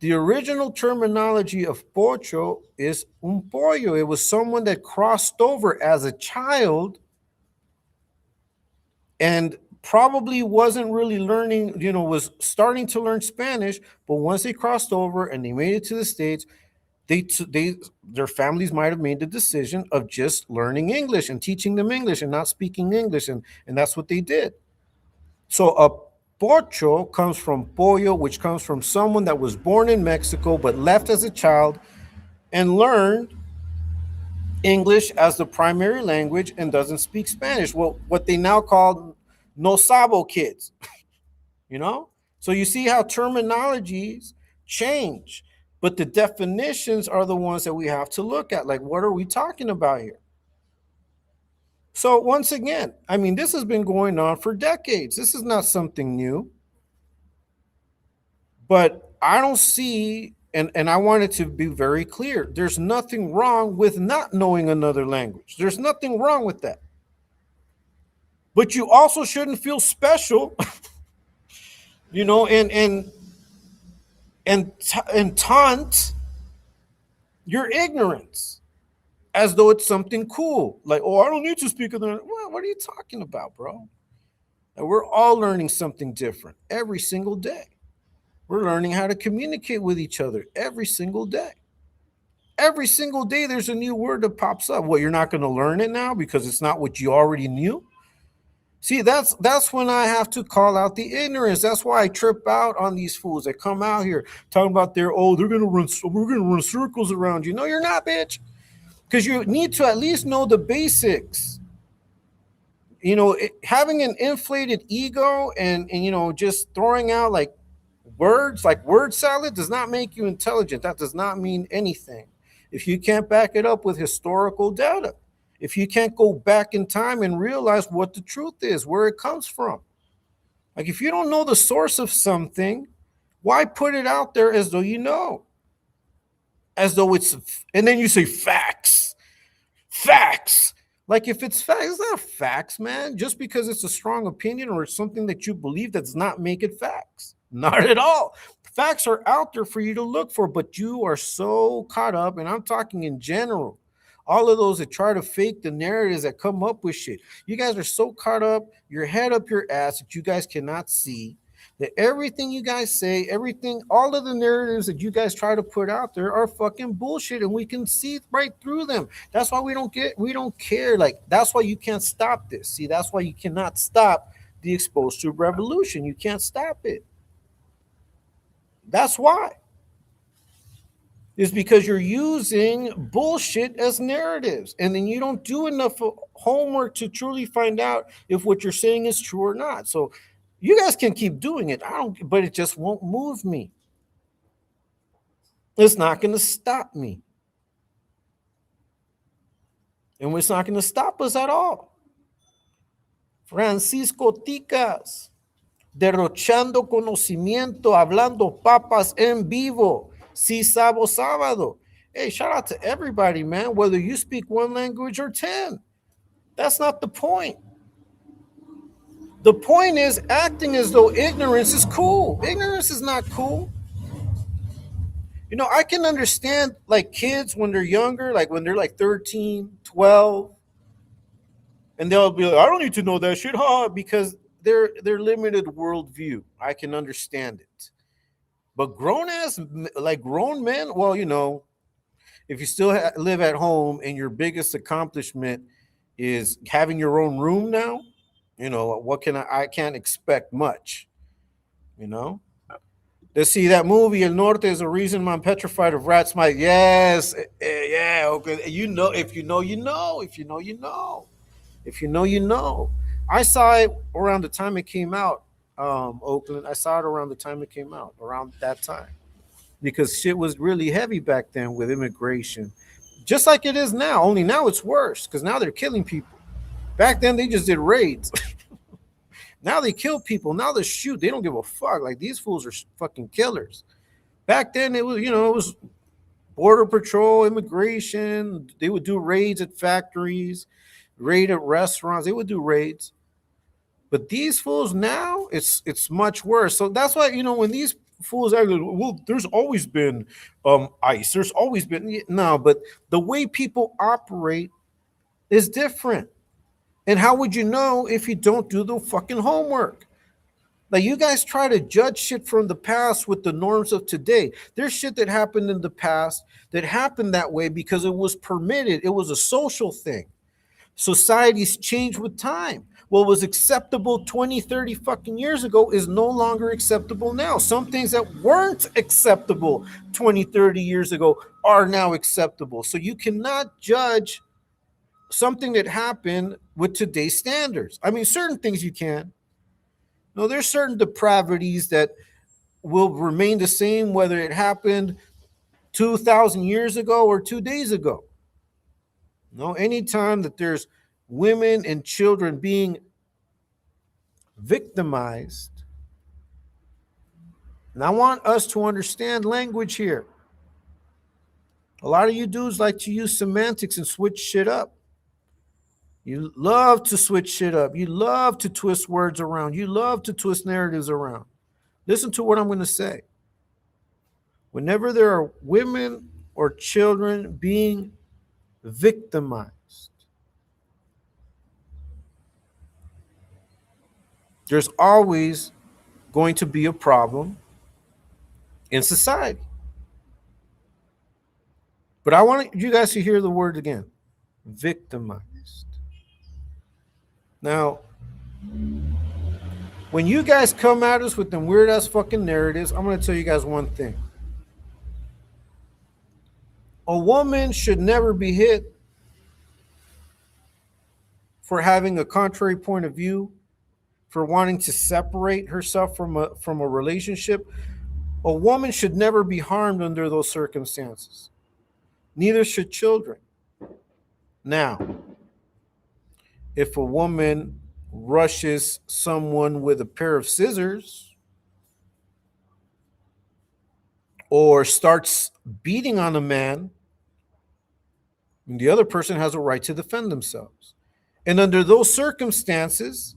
The original terminology of pocho is un pollo. It was someone that crossed over as a child and probably wasn't really learning, was starting to learn Spanish, but once they crossed over and they made it to the States, Their families might have made the decision of just learning English and teaching them English and not speaking English, and that's what they did. So a pocho comes from pollo, which comes from someone that was born in Mexico but left as a child and learned English as the primary language and doesn't speak Spanish. Well, what they now call no-sabo kids, you know? So you see how terminologies change, but the definitions are the ones that we have to look at. Like, what are we talking about here? So once again, I mean, this has been going on for decades. This is not something new. But I don't see, and I want it to be very clear, there's nothing wrong with not knowing another language. There's nothing wrong with that. But you also shouldn't feel special, you know, and taunt your ignorance as though it's something cool. Like, oh, I don't need to speak another. Well, what are you talking about, bro? And we're all learning something different every single day. We're learning how to communicate with each other every single day. Every single day, there's a new word that pops up. Well, you're not going to learn it now because it's not what you already knew. See, that's when I have to call out the ignorance. That's why I trip out on these fools that come out here talking about we're gonna run circles around you. No, you're not, bitch. Because you need to at least know the basics. You know, having an inflated ego and you know, just throwing out like words, like word salad, does not make you intelligent. That does not mean anything if you can't back it up with historical data. If you can't go back in time and realize what the truth is, where it comes from. Like, if you don't know the source of something, why put it out there as though you know? As though it's, and then you say facts. Facts. Like, if it's facts, it's not facts, man. Just because it's a strong opinion or it's something that you believe, does not make it facts. Not at all. Facts are out there for you to look for, but you are so caught up, and I'm talking in general. All of those that try to fake the narratives that come up with shit. You guys are so caught up, your head up your ass, that you guys cannot see that everything you guys say, everything, all of the narratives that you guys try to put out there are fucking bullshit, and we can see right through them. That's why we don't care. Like, that's why you can't stop this. See, that's why you cannot stop the exposed tube revolution. You can't stop it. That's why. Is because you're using bullshit as narratives, and then you don't do enough homework to truly find out if what you're saying is true or not. So you guys can keep doing it. But it just won't move me. It's not going to stop me. And it's not going to stop us at all. Francisco Ticas, derrochando conocimiento, hablando papas en vivo. Si-Sabo sábado. Hey, shout out to everybody, man, whether you speak one language or 10. That's not the point. The point is acting as though ignorance is cool. Ignorance is not cool. You know, I can understand like kids when they're younger, like when they're like 13, 12, and they'll be like, I don't need to know that shit, huh? Because they're limited worldview. I can understand it. But grown men, well, you know, if you still live at home and your biggest accomplishment is having your own room now, you know, what can I can't expect much, you know. To see that movie El Norte is a reason I'm petrified of rats. Yes, yeah, okay. You know, if you know, you know. If you know, you know. If you know, you know. I saw it around the time it came out. Oakland. I saw it around the time it came out, around that time, because shit was really heavy back then with immigration, just like it is now. Only now it's worse because now they're killing people. Back then they just did raids. Now they kill people. Now they shoot. They don't give a fuck. Like, these fools are fucking killers. Back then it was, you know, it was border patrol, immigration. They would do raids at factories, raid at restaurants. They would do raids. But these fools now, it's much worse. So that's why, you know, when these fools are, well, there's always been ICE. There's always been, no, but the way people operate is different. And how would you know if you don't do the fucking homework? Like, you guys try to judge shit from the past with the norms of today. There's shit that happened in the past that happened that way because it was permitted. It was a social thing. Societies change with time. What was acceptable 20, 30 fucking years ago is no longer acceptable now. Some things that weren't acceptable 20, 30 years ago are now acceptable. So you cannot judge something that happened with today's standards. I mean, certain things you can. No, there's certain depravities that will remain the same whether it happened 2,000 years ago or 2 days ago. No, anytime that there's women and children being victimized, and I want us to understand language here. A lot of you dudes like to use semantics and switch shit up. You love to switch shit up. You love to twist words around. You love to twist narratives around. Listen to what I'm going to say. Whenever there are women or children being victimized, there's always going to be a problem in society. But I want you guys to hear the word again, victimized. Now, when you guys come at us with them weird ass fucking narratives, I'm going to tell you guys one thing. A woman should never be hit for having a contrary point of view, for wanting to separate herself from a relationship. A woman should never be harmed under those circumstances. Neither should children. Now, if a woman rushes someone with a pair of scissors or starts beating on a man, the other person has a right to defend themselves. And under those circumstances,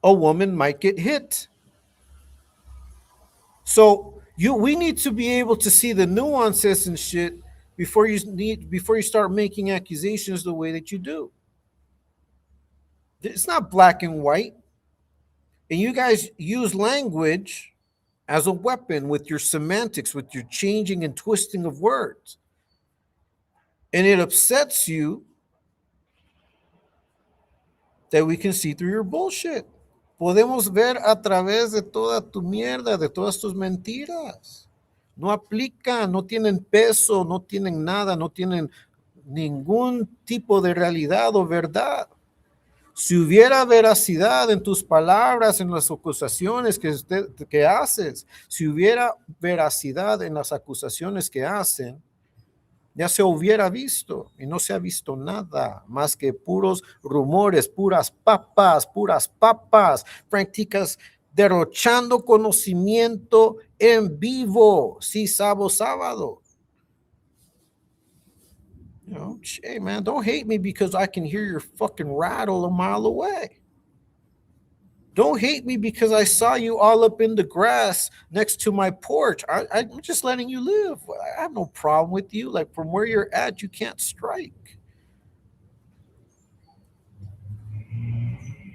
a woman might get hit. So we need to be able to see the nuances and shit before you start making accusations the way that you do. It's not black and white. And you guys use language as a weapon with your semantics, with your changing and twisting of words. And it upsets you that we can see through your bullshit. Podemos ver a través de toda tu mierda, de todas tus mentiras. No aplican, no tienen peso, no tienen nada, no tienen ningún tipo de realidad o verdad. Si hubiera veracidad en tus palabras, en las acusaciones que haces, si hubiera veracidad en las acusaciones que hacen, ya se hubiera visto, y no se ha visto nada más que puros rumores, puras papas, prácticas derrochando conocimiento en vivo. Si-Sabo sábado. You know, hey man, don't hate me because I can hear your fucking rattle a mile away. Don't hate me because I saw you all up in the grass next to my porch. I'm just letting you live. I have no problem with you. Like, from where you're at, you can't strike.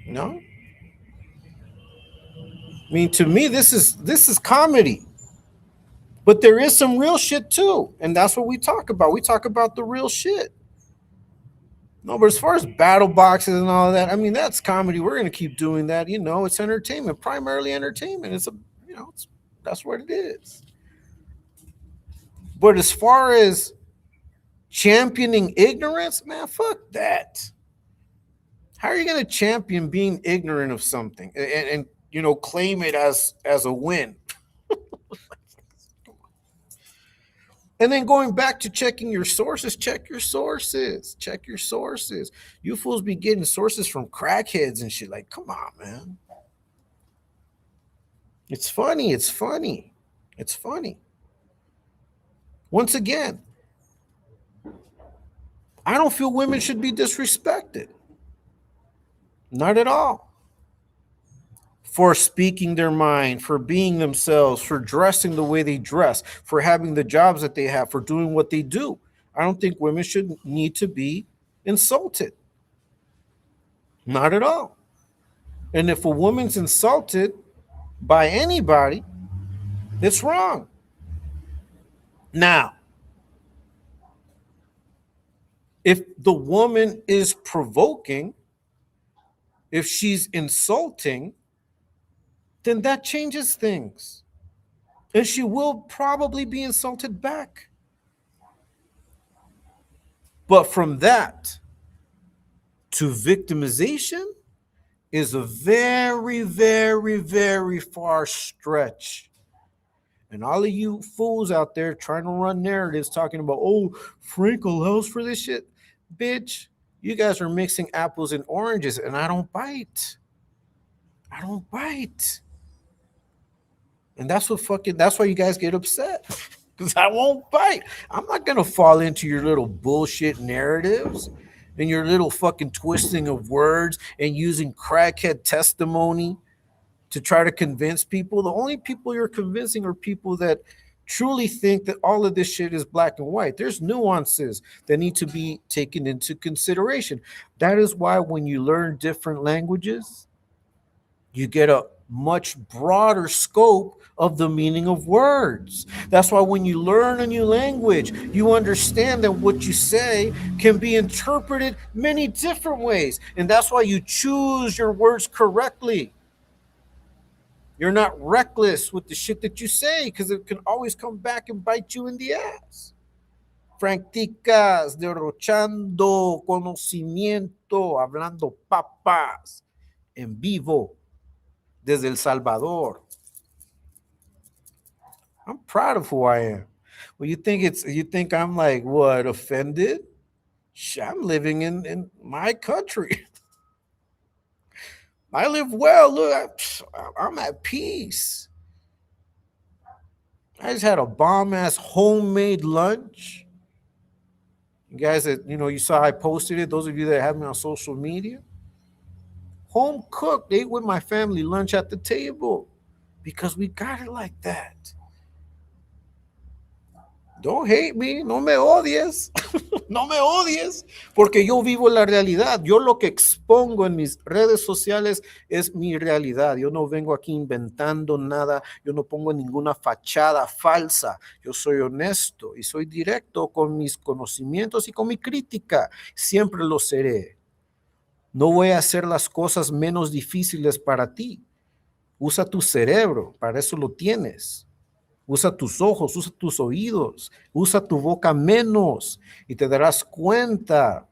No? I mean, to me, this is comedy. But there is some real shit too. And that's what we talk about. We talk about the real shit. No, but as far as battle boxes and all of that, I mean, that's comedy. We're going to keep doing that. You know, it's entertainment, primarily entertainment. That's what it is. But as far as championing ignorance, man, fuck that. How are you going to champion being ignorant of something and claim it as a win? And then going back to checking your sources, check your sources. You fools be getting sources from crackheads and shit. Like, come on, man. It's funny. Once again, I don't feel women should be disrespected. Not at all. For speaking their mind, for being themselves, for dressing the way they dress, for having the jobs that they have, for doing what they do. I don't think women should need to be insulted. Not at all. And if a woman's insulted by anybody, it's wrong. Now, if the woman is provoking, if she's insulting, then that changes things. And she will probably be insulted back. But from that to victimization is a very, very, very far stretch. And all of you fools out there trying to run narratives talking about, oh, Frank allows for this shit. Bitch, you guys are mixing apples and oranges, and I don't bite. I don't bite. And that's why you guys get upset. Because I won't bite. I'm not gonna fall into your little bullshit narratives and your little fucking twisting of words and using crackhead testimony to try to convince people. The only people you're convincing are people that truly think that all of this shit is black and white. There's nuances that need to be taken into consideration. That is why when you learn different languages, you get a much broader scope of the meaning of words. That's why when you learn a new language, you understand that what you say can be interpreted many different ways. And that's why you choose your words correctly. You're not reckless with the shit that you say because it can always come back and bite you in the ass. Franticas, derrochando conocimiento, hablando papas, en vivo, desde El Salvador. I'm proud of who I am. Well, you think I'm like what, offended? I'm living in my country. I live well. Look, I'm at peace. I just had a bomb-ass homemade lunch. You guys that, you saw I posted it, those of you that have me on social media. Home cooked, ate with my family lunch at the table because we got it like that. Don't hate me, no me odies, no me odies, porque yo vivo la realidad. Yo lo que expongo en mis redes sociales es mi realidad. Yo no vengo aquí inventando nada, yo no pongo ninguna fachada falsa. Yo soy honesto y soy directo con mis conocimientos y con mi crítica. Siempre lo seré. No voy a hacer las cosas menos difíciles para ti. Usa tu cerebro, para eso lo tienes. Usa tus ojos, usa tus oídos, usa tu boca menos y te darás cuenta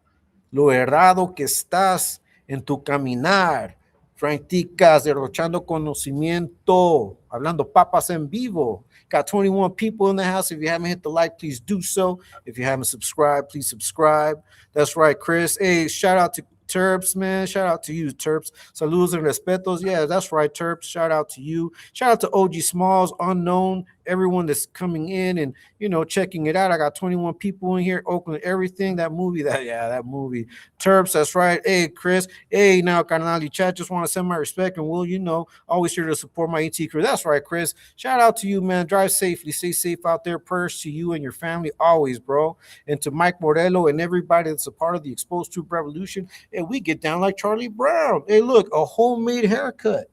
lo errado que estás en tu caminar. Franticas, derrochando conocimiento, hablando papas en vivo. Got 21 people in the house. If you haven't hit the like, please do so. If you haven't subscribed, please subscribe. That's right, Chris. Hey, shout out to Terps, man. Shout out to you, Terps. Saludos and respetos. Yeah, that's right, Terps. Shout out to you. Shout out to OG Smalls, Unknown, everyone that's coming in and, checking it out. I got 21 people in here, Oakland, everything. That movie. Terps, that's right. Hey, Chris. Hey, now, Carnali Chat. Just want to send my respect and will, always here to support my ET crew. That's right, Chris. Shout out to you, man. Drive safely. Stay safe out there. Prayers to you and your family always, bro. And to Mike Morello and everybody that's a part of the Exposed Troop Revolution. And we get down like Charlie Brown. Hey, look, a homemade haircut.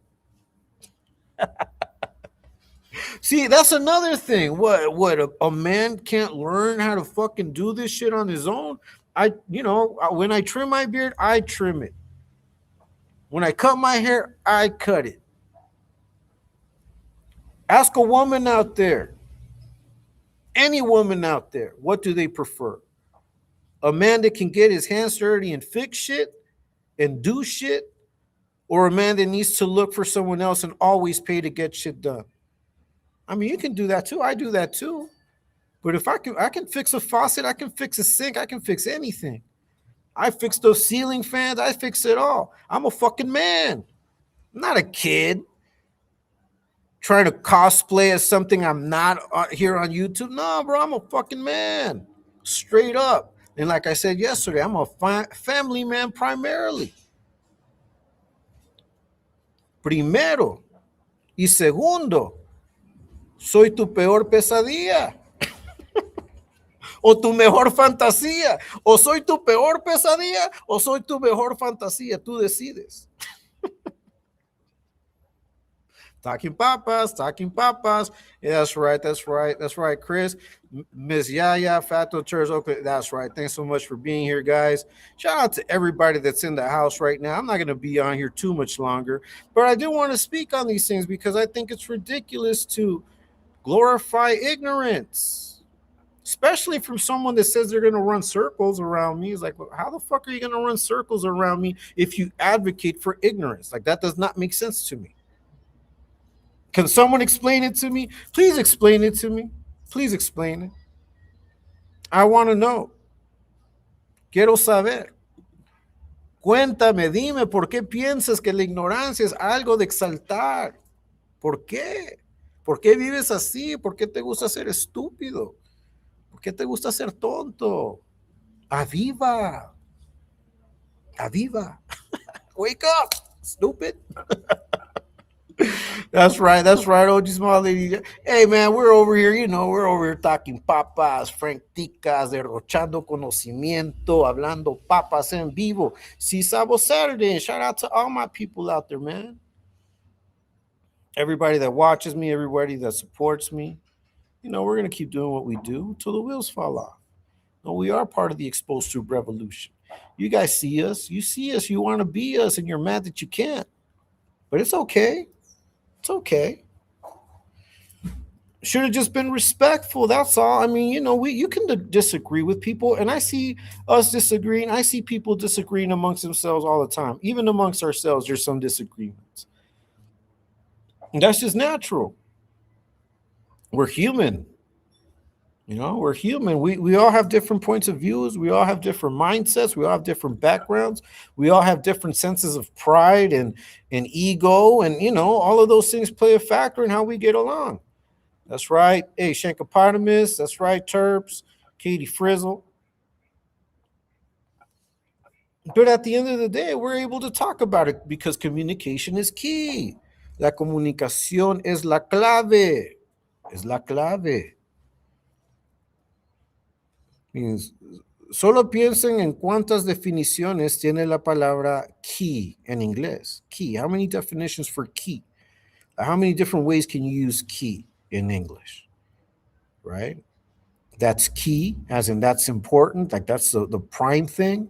See, that's another thing. What a man can't learn how to fucking do this shit on his own. When I trim my beard, I trim it. When I cut my hair, I cut it. Ask a woman out there, any woman out there, what do they prefer? A man that can get his hands dirty and fix shit and do shit, or a man that needs to look for someone else and always pay to get shit done? I mean, you can do that too. I do that too. But if I can fix a faucet, I can fix a sink, I can fix anything. I fix those ceiling fans, I fix it all. I'm a fucking man. I'm not a kid trying to cosplay as something I'm not here on YouTube. No, bro, I'm a fucking man. Straight up. And like I said yesterday, I'm a family man primarily. Primero y segundo, soy tu peor pesadilla. O tu mejor fantasía. O soy tu peor pesadilla o soy tu mejor fantasía. Tú decides. Talking papas, talking papas. Yeah, that's right, that's right, that's right, Chris. Miss Yaya, Fato Church, okay, that's right. Thanks so much for being here, guys. Shout out to everybody that's in the house right now. I'm not going to be on here too much longer, but I do want to speak on these things because I think it's ridiculous to glorify ignorance, especially from someone that says they're going to run circles around me. It's like, well, how the fuck are you going to run circles around me if you advocate for ignorance? Like, that does not make sense to me. Can someone explain it to me? Please explain it to me. Please explain it. I want to know. Quiero saber. Cuéntame, dime, ¿por qué piensas que la ignorancia es algo de exaltar? ¿Por qué? ¿Por qué vives así? ¿Por qué te gusta ser estúpido? ¿Por qué te gusta ser tonto? Aviva. Aviva. Wake up, stupid. That's right, OG Small Lady. Hey, man, we're over here, we're over here talking papas, franticas, derrochando conocimiento, hablando papas en vivo. Si-Sabo Saturday, and shout out to all my people out there, man. Everybody that watches me, everybody that supports me. We're going to keep doing what we do until the wheels fall off. No, we are part of the Exposed Tube revolution. You guys see us. You see us. You want to be us, and you're mad that you can't. But it's okay. It's okay. Should have just been respectful. That's all. I mean, you can disagree with people, and I see us disagreeing. I see people disagreeing amongst themselves all the time. Even amongst ourselves, there's some disagreements. And that's just natural. We're human. We're human. We all have different points of views. We all have different mindsets. We all have different backgrounds. We all have different senses of pride and ego. And, all of those things play a factor in how we get along. That's right. Hey, Shankopotamus. That's right, Terps. Katie Frizzle. But at the end of the day, we're able to talk about it because communication is key. La comunicación es la clave. Es la clave. Means, solo piensen en cuántas definiciones tiene la palabra key en inglés. Key. How many definitions for key? How many different ways can you use key in English? Right? That's key, as in that's important. Like that's the prime thing.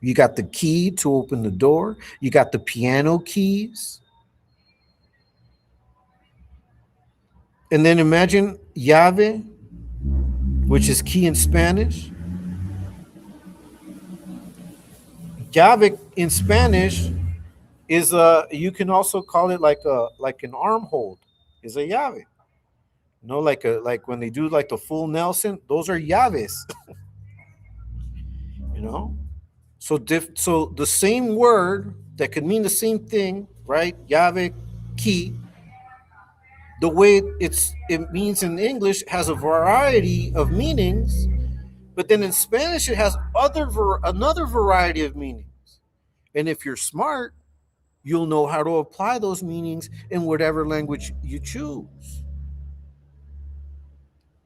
You got the key to open the door. You got the piano keys. And then imagine llave, which is key in Spanish. Llave in Spanish is you can also call it like an arm hold, is a llave. Like when they do like the full Nelson, those are llaves. So the same word that could mean the same thing, right? Llave, key. The way it means in English has a variety of meanings, but then in Spanish it has another variety of meanings. And if you're smart, you'll know how to apply those meanings in whatever language you choose.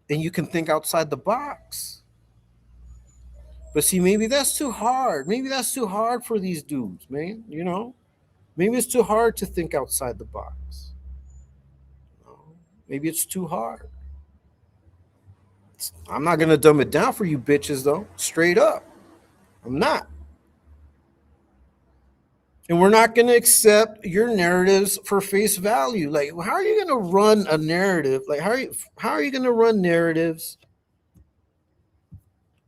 And you can think outside the box. But see, maybe that's too hard. Maybe that's too hard for these dudes, man. Maybe it's too hard to think outside the box. Maybe it's too hard. I'm not going to dumb it down for you bitches, though. Straight up. I'm not. And we're not going to accept your narratives for face value. Like, how are you going to run a narrative? Like, how are you going to run narratives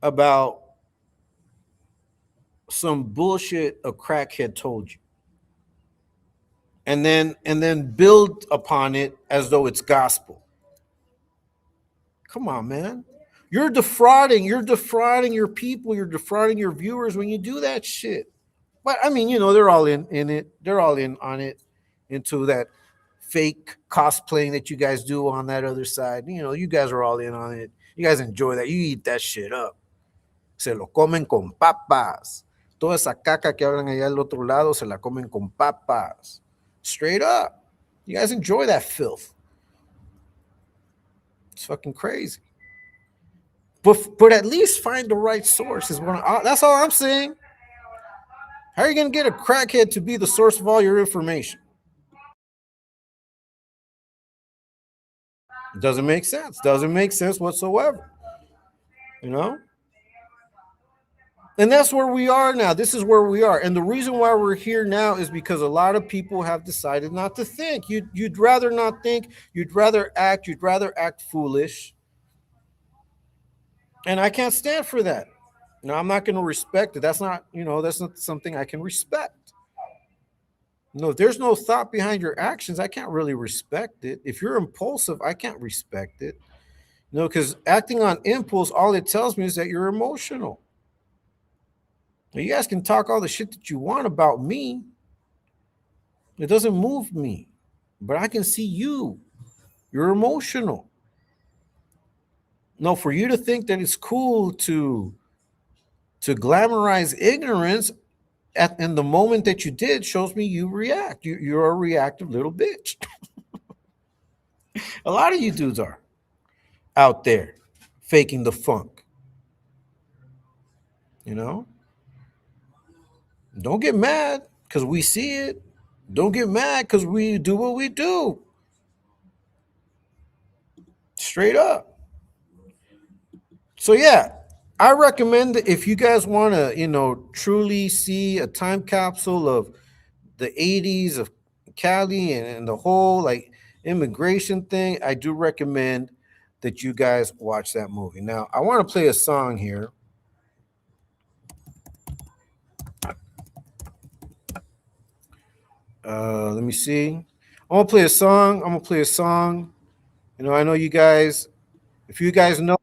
about some bullshit a crackhead told you? And then build upon it as though it's gospel. Come on, man. You're defrauding your people, you're defrauding your viewers when you do that shit. But I mean, they're all in it. They're all in on it, into that fake cosplaying that you guys do on that other side. You guys are all in on it. You guys enjoy that. You eat that shit up. Se lo comen con papas. Toda esa caca que hablan allá al otro lado se la comen con papas. Straight up. You guys enjoy that filth. It's fucking crazy. But at least find the right source. That's all I'm saying. How are you going to get a crackhead to be the source of all your information? It doesn't make sense. Doesn't make sense whatsoever. You know? And that's where we are now. This is where we are. And the reason why we're here now is because a lot of people have decided not to think. You'd rather not think. You'd rather act foolish. And I can't stand for that. No, I'm not going to respect it. That's not something I can respect. No, if there's no thought behind your actions, I can't really respect it. If you're impulsive, I can't respect it. No, because acting on impulse, all it tells me is that you're emotional. Now, you guys can talk all the shit that you want about me. It doesn't move me. But I can see you. You're emotional. No, for you to think that it's cool to glamorize ignorance in the moment that you did shows me you react. You're a reactive little bitch. A lot of you dudes are out there faking the funk. You know? Don't get mad because we see it. Don't get mad because we do what we do. Straight up. So yeah, I recommend that if you guys want to, truly see a time capsule of the 80s of Cali and the whole like immigration thing, I do recommend that you guys watch that movie. Now, I want to play a song here. Let me see. I'm gonna play a song. I know you guys. If you guys know,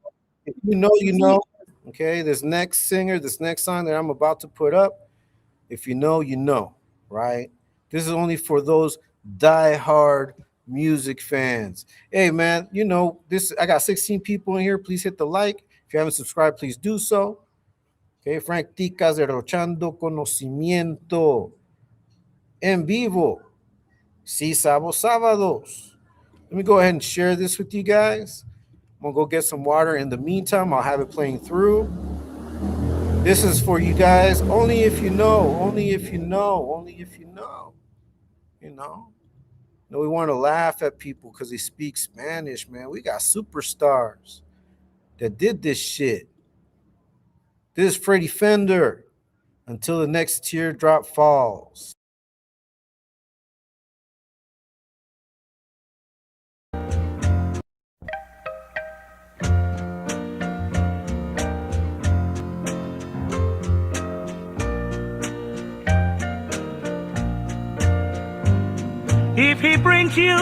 if you know, you know. Okay, this next song that I'm about to put up. If you know, you know, right? This is only for those die-hard music fans. Hey, man, this. I got 16 people in here. Please hit the like. If you haven't subscribed, please do so. Okay, Frank Ticas derrochando conocimiento en vivo. Si-Sabo sábados. Let me go ahead and share this with you guys. I'm gonna go get some water. In the meantime, I'll have it playing through. This is for you guys. Only if you know. Only if you know. Only if you know. No, we want to laugh at people because they speak Spanish, man. We got superstars that did this shit. This is Freddie Fender. Until the next teardrop falls. If he brings you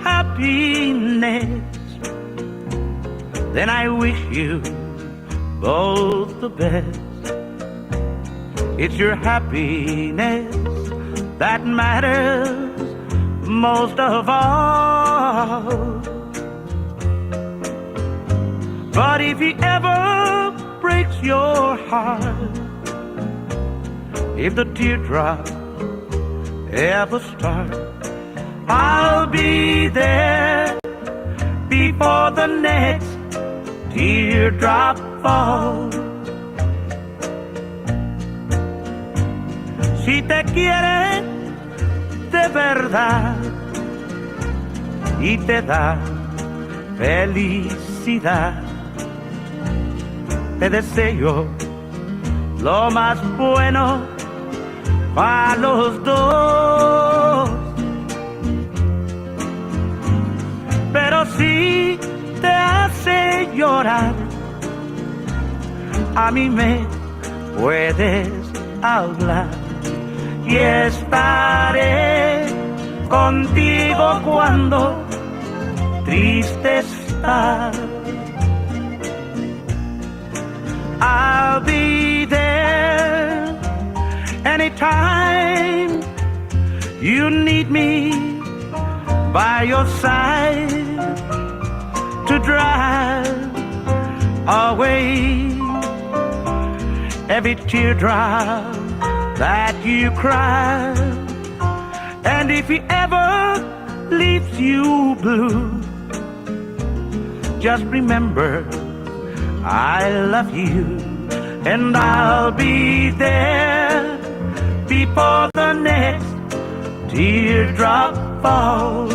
happiness, then I wish you both the best. It's your happiness that matters most of all. But if he ever breaks your heart, if the teardrop ever starts, I'll be there before the next teardrop falls. Si te quiere de verdad y te da felicidad, te deseo lo más bueno a los dos. Pero si te hace llorar, a mí me puedes hablar y estaré contigo cuando triste estás. I'll be there anytime you need me, by your side to drive away every teardrop that you cry. And if he ever leaves you blue, just remember I love you, and I'll be there before the next teardrop fall.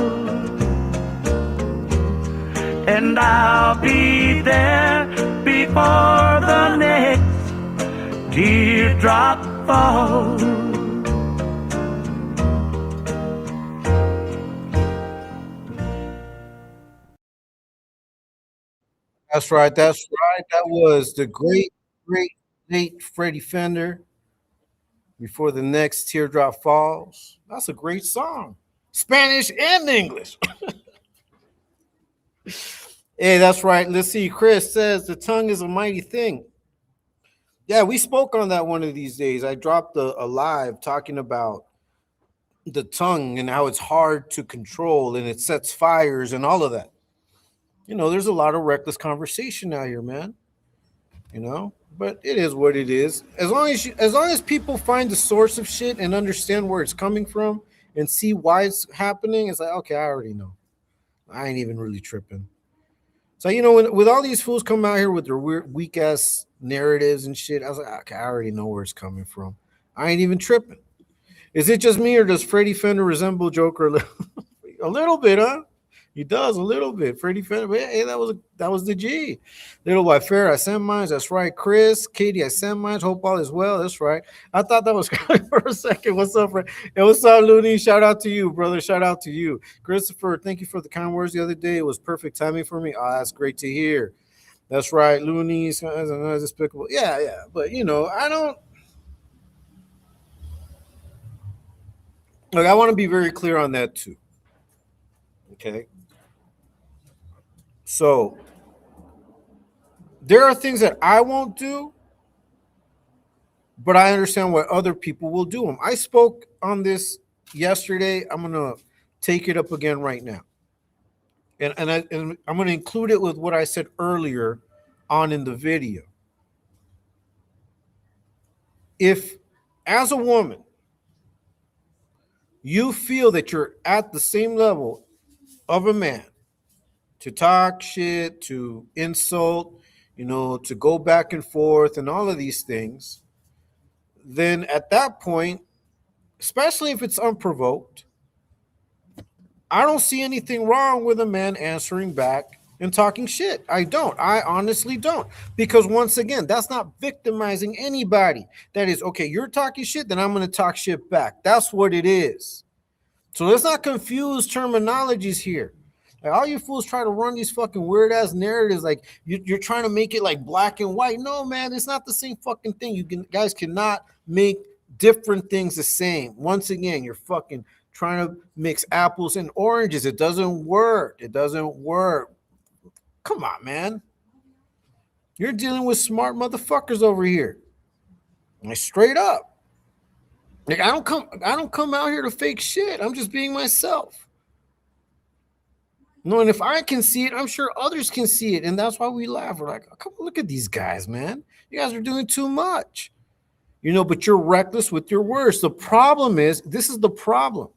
and I'll be there before the next teardrop falls. That's right. That's right. That was the great, great, late Freddie Fender. Before the next teardrop falls. That's a great song. Spanish and English. Hey, that's right. Let's see. Chris says the tongue is a mighty thing. Yeah, we spoke on that one of these days. I dropped a live talking about the tongue and how it's hard to control and it sets fires and all of that. You know, there's a lot of reckless conversation out here, man. You know, but it is what it is. As long as people find the source of shit and understand where it's coming from and see why it's happening, it's like, okay, I already know. I ain't even really tripping. So, you know, with all these fools come out here with their weird, weak ass narratives and shit, I was like, okay, I already know where it's coming from. I ain't even tripping. Is it just me or does Freddie Fender resemble Joker a little bit, huh? He does a little bit. Freddie Fender, but hey, that was the G. Little White Fair, I sent mine. That's right. Chris, Katie, I sent mine. Hope all is well. That's right. I thought that was for a second. What's up, Fred? Hey, what's up, Looney? Shout out to you, brother. Shout out to you. Christopher, thank you for the kind words the other day. It was perfect timing for me. Oh, that's great to hear. That's right. Looney's despicable. Yeah. But, you know, I don't. Look, I want to be very clear on that, too. Okay. So there are things that I won't do, but I understand what other people will do them. I spoke on this yesterday. I'm going to take it up again right now. And I'm going to include it with what I said earlier on in the video. If, as a woman, you feel that you're at the same level of a man, to talk shit, to insult, you know, to go back and forth and all of these things, then at that point, especially if it's unprovoked, I don't see anything wrong with a man answering back and talking shit. I don't. I honestly don't. Because once again, that's not victimizing anybody. That is, okay, you're talking shit, then I'm going to talk shit back. That's what it is. So let's not confuse terminologies here. Like, all you fools try to run these fucking weird ass narratives, like you're trying to make it like black and white. No, man, it's not the same fucking thing. Guys cannot make different things the same. Once again, you're fucking trying to mix apples and oranges. It doesn't work. It doesn't work. Come on, man. You're dealing with smart motherfuckers over here. Like, straight up. Like, I don't come out here to fake shit. I'm just being myself. No, and if I can see it, I'm sure others can see it. And that's why we laugh. We're like, oh, come on, look at these guys, man. You guys are doing too much. You know, but you're reckless with your words. The problem is, this is the problem,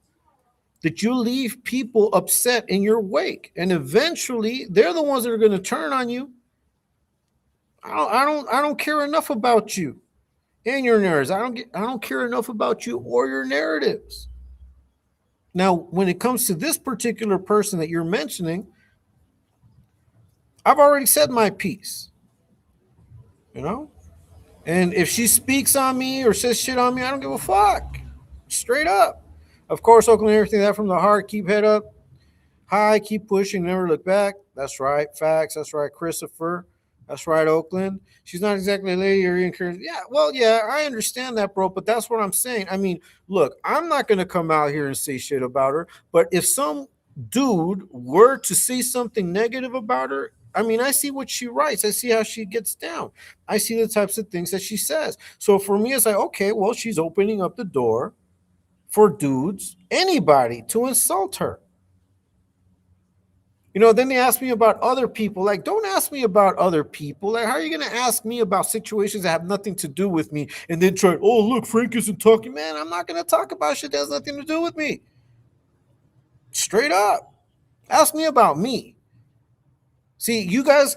that you leave people upset in your wake. And eventually, they're the ones that are going to turn on you. I don't care enough about you and your narratives. I don't care enough about you or your narratives. Now, when it comes to this particular person that you're mentioning, I've already said my piece, you know? And if she speaks on me or says shit on me, I don't give a fuck. Straight up. Of course, Oakland, everything that from the heart, keep head up high, keep pushing, never look back. That's right. Facts. That's right, Christopher. That's right, Oakland. She's not exactly a lady or encouraged. Yeah, well, yeah, I understand that, bro. But that's what I'm saying. I mean, look, I'm not going to come out here and say shit about her. But if some dude were to say something negative about her, I mean, I see what she writes. I see how she gets down. I see the types of things that she says. So for me, it's like, okay, well, she's opening up the door for dudes, anybody, to insult her. You know, then they ask me about other people. Like, don't ask me about other people. Like, how are you going to ask me about situations that have nothing to do with me and then try, oh, look, Frank isn't talking. Man, I'm not going to talk about shit that has nothing to do with me. Straight up. Ask me about me. See, you guys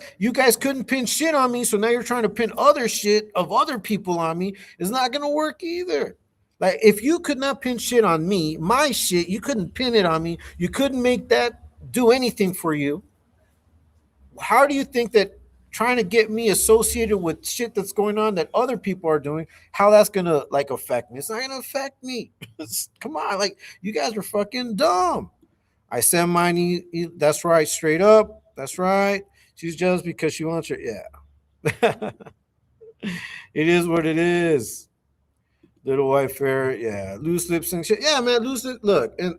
couldn't pin shit on me, so now you're trying to pin other shit of other people on me. It's not going to work either. Like, if you could not pin shit on me, my shit, you couldn't pin it on me. You couldn't make that do anything for you. how do you think that trying to get me associated with shit that's going on that other people are doing, how that's gonna like affect me? It's not gonna affect me. Come on, like you guys are fucking dumb. I send mine. That's right, straight up. That's right. She's jealous because she wants her. Yeah, it is what it is. Little white ferret. Yeah, loose lips and shit. Yeah, man, loose lips. Look, and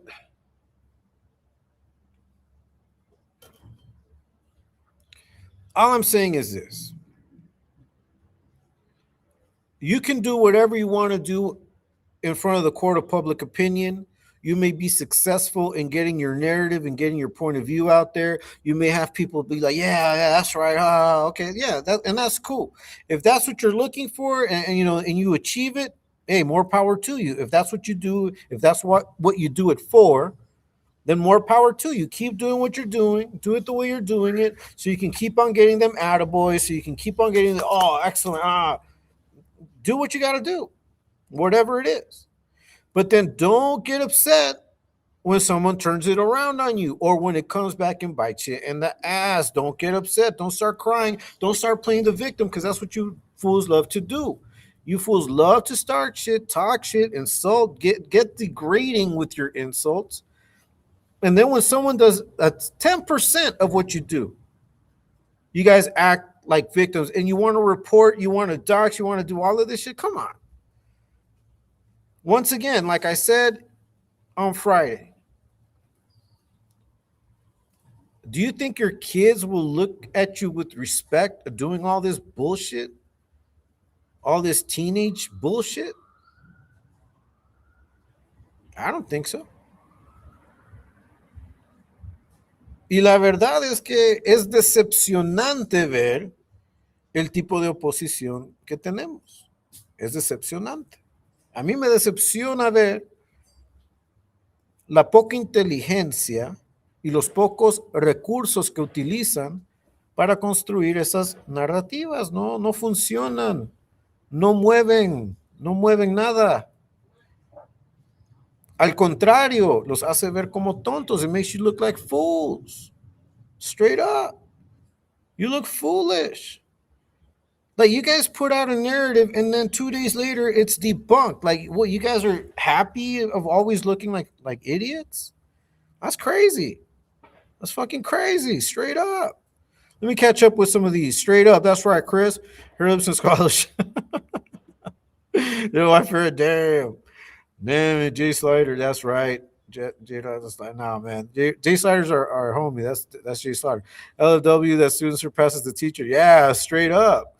all I'm saying is this: you can do whatever you want to do in front of the court of public opinion. You may be successful in getting your narrative and getting your point of view out there. You may have people be like, yeah, that's right. Okay. Yeah. And that's cool. If that's what you're looking for and you know, and you achieve it, hey, more power to you. If that's what you do, if that's what you do it for, then more power to you. Keep doing what you're doing. Do it the way you're doing it so you can keep on getting them attaboys, so you can keep on getting the, oh, excellent. Do what you got to do, whatever it is. But then don't get upset when someone turns it around on you or when it comes back and bites you in the ass. Don't get upset. Don't start crying. Don't start playing the victim because that's what you fools love to do. You fools love to start shit, talk shit, insult, get degrading with your insults. And then when someone does 10% of what you do, you guys act like victims and you want to report, you want to dox, you want to do all of this shit. Come on. Once again, like I said on Friday, do you think your kids will look at you with respect doing all this bullshit? All this teenage bullshit? I don't think so. Y la verdad es que es decepcionante ver el tipo de oposición que tenemos. Es decepcionante. A mí me decepciona ver la poca inteligencia y los pocos recursos que utilizan para construir esas narrativas. No funcionan, no mueven nada. Al contrario, los hace ver como tontos. It makes you look like fools. Straight up. You look foolish. Like you guys put out a narrative and then 2 days later it's debunked. Like what, you guys are happy of always looking like idiots? That's crazy. That's fucking crazy. Straight up. Let me catch up with some of these. Straight up. That's right, Chris. Her lips and scholarship. I fear damn. Damn it, Jay Slider. That's right. Jay nah, man. Jay Sliders are homie. That's Jay Slider. LFW, that student surpasses the teacher. Yeah, straight up.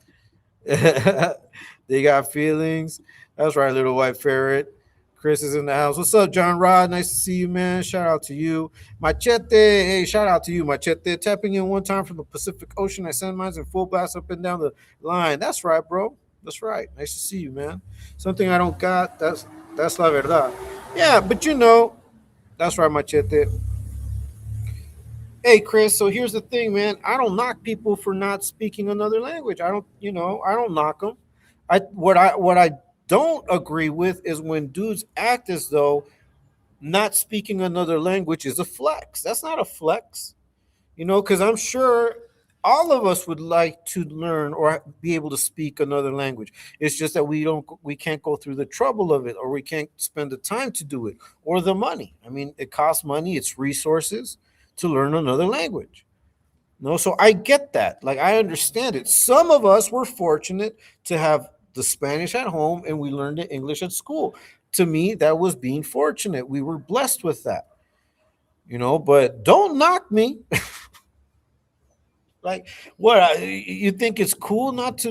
They got feelings. That's right, little white ferret. Chris is in the house. What's up, John Rod? Nice to see you, man. Shout out to you. Machete. Hey, shout out to you, Machete. Tapping in one time from the Pacific Ocean. I send mines in full blast up and down the line. That's right, bro. That's right. Nice to see you, man. Something I don't got. That's la verdad. Yeah, but you know, that's right, Machete. Hey, Chris, so here's the thing, man. I don't knock people for not speaking another language. I don't knock them. What I don't agree with is when dudes act as though not speaking another language is a flex. That's not a flex, because I'm sure all of us would like to learn or be able to speak another language. It's just that we can't go through the trouble of it, or we can't spend the time to do it, or the money. I mean, it costs money, it's resources to learn another language. So I get that. Like, I understand it. Some of us were fortunate to have the Spanish at home and we learned the English at school. To me, that was being fortunate. We were blessed with that. But don't knock me. Like, what, you think it's cool not to,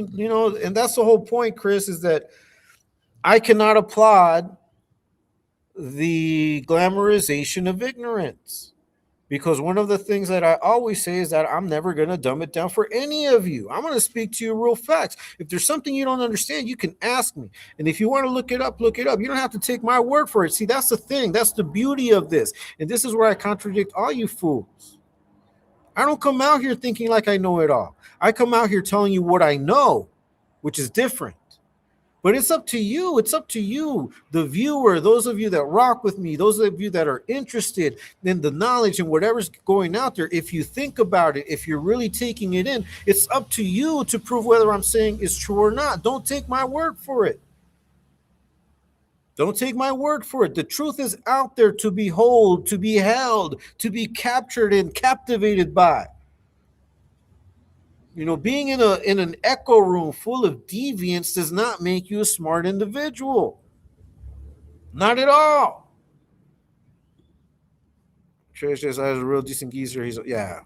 and that's the whole point, Chris, is that I cannot applaud the glamorization of ignorance. Because one of the things that I always say is that I'm never going to dumb it down for any of you. I'm going to speak to you real facts. If there's something you don't understand, you can ask me. And if you want to look it up, look it up. You don't have to take my word for it. See, that's the thing. That's the beauty of this. And this is where I contradict all you fools. I don't come out here thinking like I know it all. I come out here telling you what I know, which is different. But it's up to you. It's up to you, the viewer, those of you that rock with me, those of you that are interested in the knowledge and whatever's going out there. If you think about it, if you're really taking it in, it's up to you to prove whether I'm saying is true or not. Don't take my word for it. Don't take my word for it. The truth is out there to behold, to be held, to be captured and captivated by. You know, being in an echo room full of deviants does not make you a smart individual. Not at all. Trish is a real decent geezer. He's, yeah.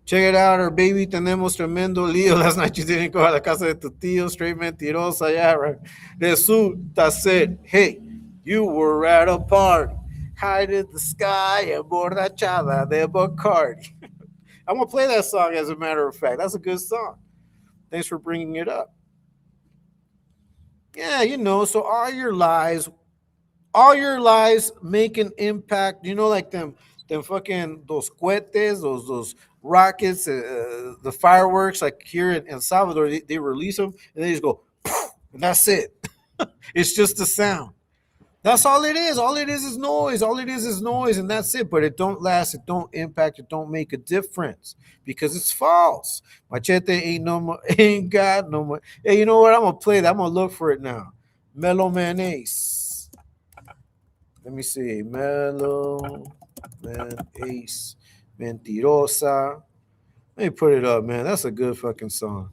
Check it out, our baby. Tenemos tremendo lío. Last night you didn't go a la casa de tu tío. Straight mentirosa. Yeah, right. Resulta said, hey, you were at a party. High in the sky, emborrachada de Bacardi. I'm going to play that song, as a matter of fact. That's a good song. Thanks for bringing it up. Yeah, you know, so all your lies make an impact. You know, like them fucking, those cohetes, those rockets, the fireworks, like here in El Salvador, they release them, and they just go, and that's it. It's just a sound. That's all it is. All it is noise. All it is noise, and that's it. But it don't last. It don't impact. It don't make a difference because it's false. Machete ain't got no more. Hey, you know what? I'm gonna play that. I'm gonna look for it now. Mellow Man Ace. Let me see. Mellow Man Ace. Mentirosa. Let me put it up, man. That's a good fucking song.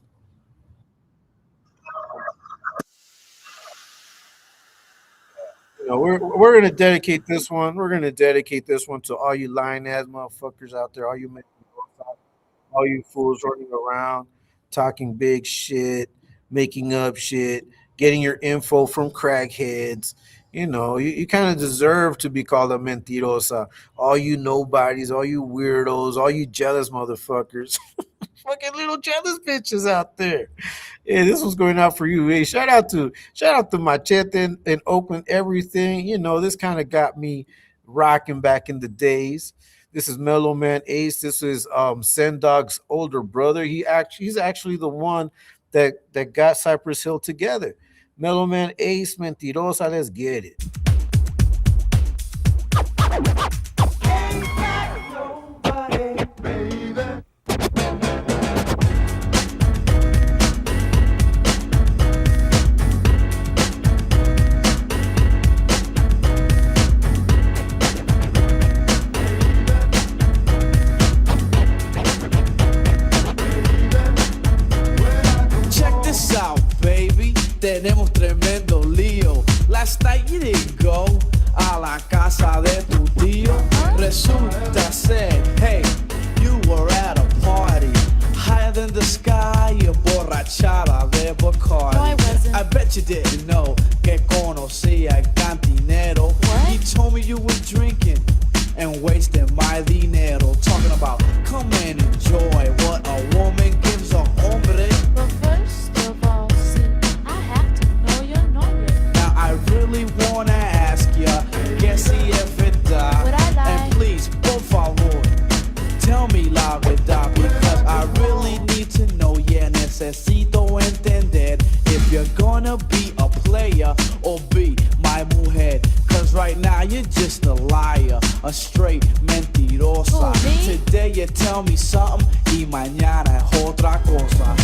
We're gonna dedicate this one. We're gonna dedicate this one to all you lying ass motherfuckers out there, all you fools running around talking big shit, making up shit, getting your info from crackheads. You know, you kind of deserve to be called a mentirosa. All you nobodies, all you weirdos, all you jealous motherfuckers. Fucking little jealous bitches out there. Yeah, this was going out for you. Hey, shout out to Machete in Oakland, everything. You know, this kind of got me rocking back in the days. This is Mellow Man Ace. This is Sendog's older brother. He's actually the one that got Cypress Hill together. Mellow Man Ace, Mentirosa, let's get it. Tenemos tremendo lío. Last night you didn't go a la casa de tu tío. Resulta ser, hey, you were at a party higher than the sky, emborrachada de Bacardi. No, I wasn't. I bet you didn't know que conocía el cantinero. What? He told me you were drinking and wasting my dinero. Talking about come and enjoy what a woman gives a hombre. But first of all, see, I have to know your nombre. Now I really wanna ask ya, que si es verdad. Would I lie? And please, por favor, tell me la verdad, because I really need to know. Yeah, necesito entender if you're gonna be a player or be my mujer. Cause right now you're just a liar, a straight mentirosa. Who, me? Today you tell me something y mañana es otra cosa.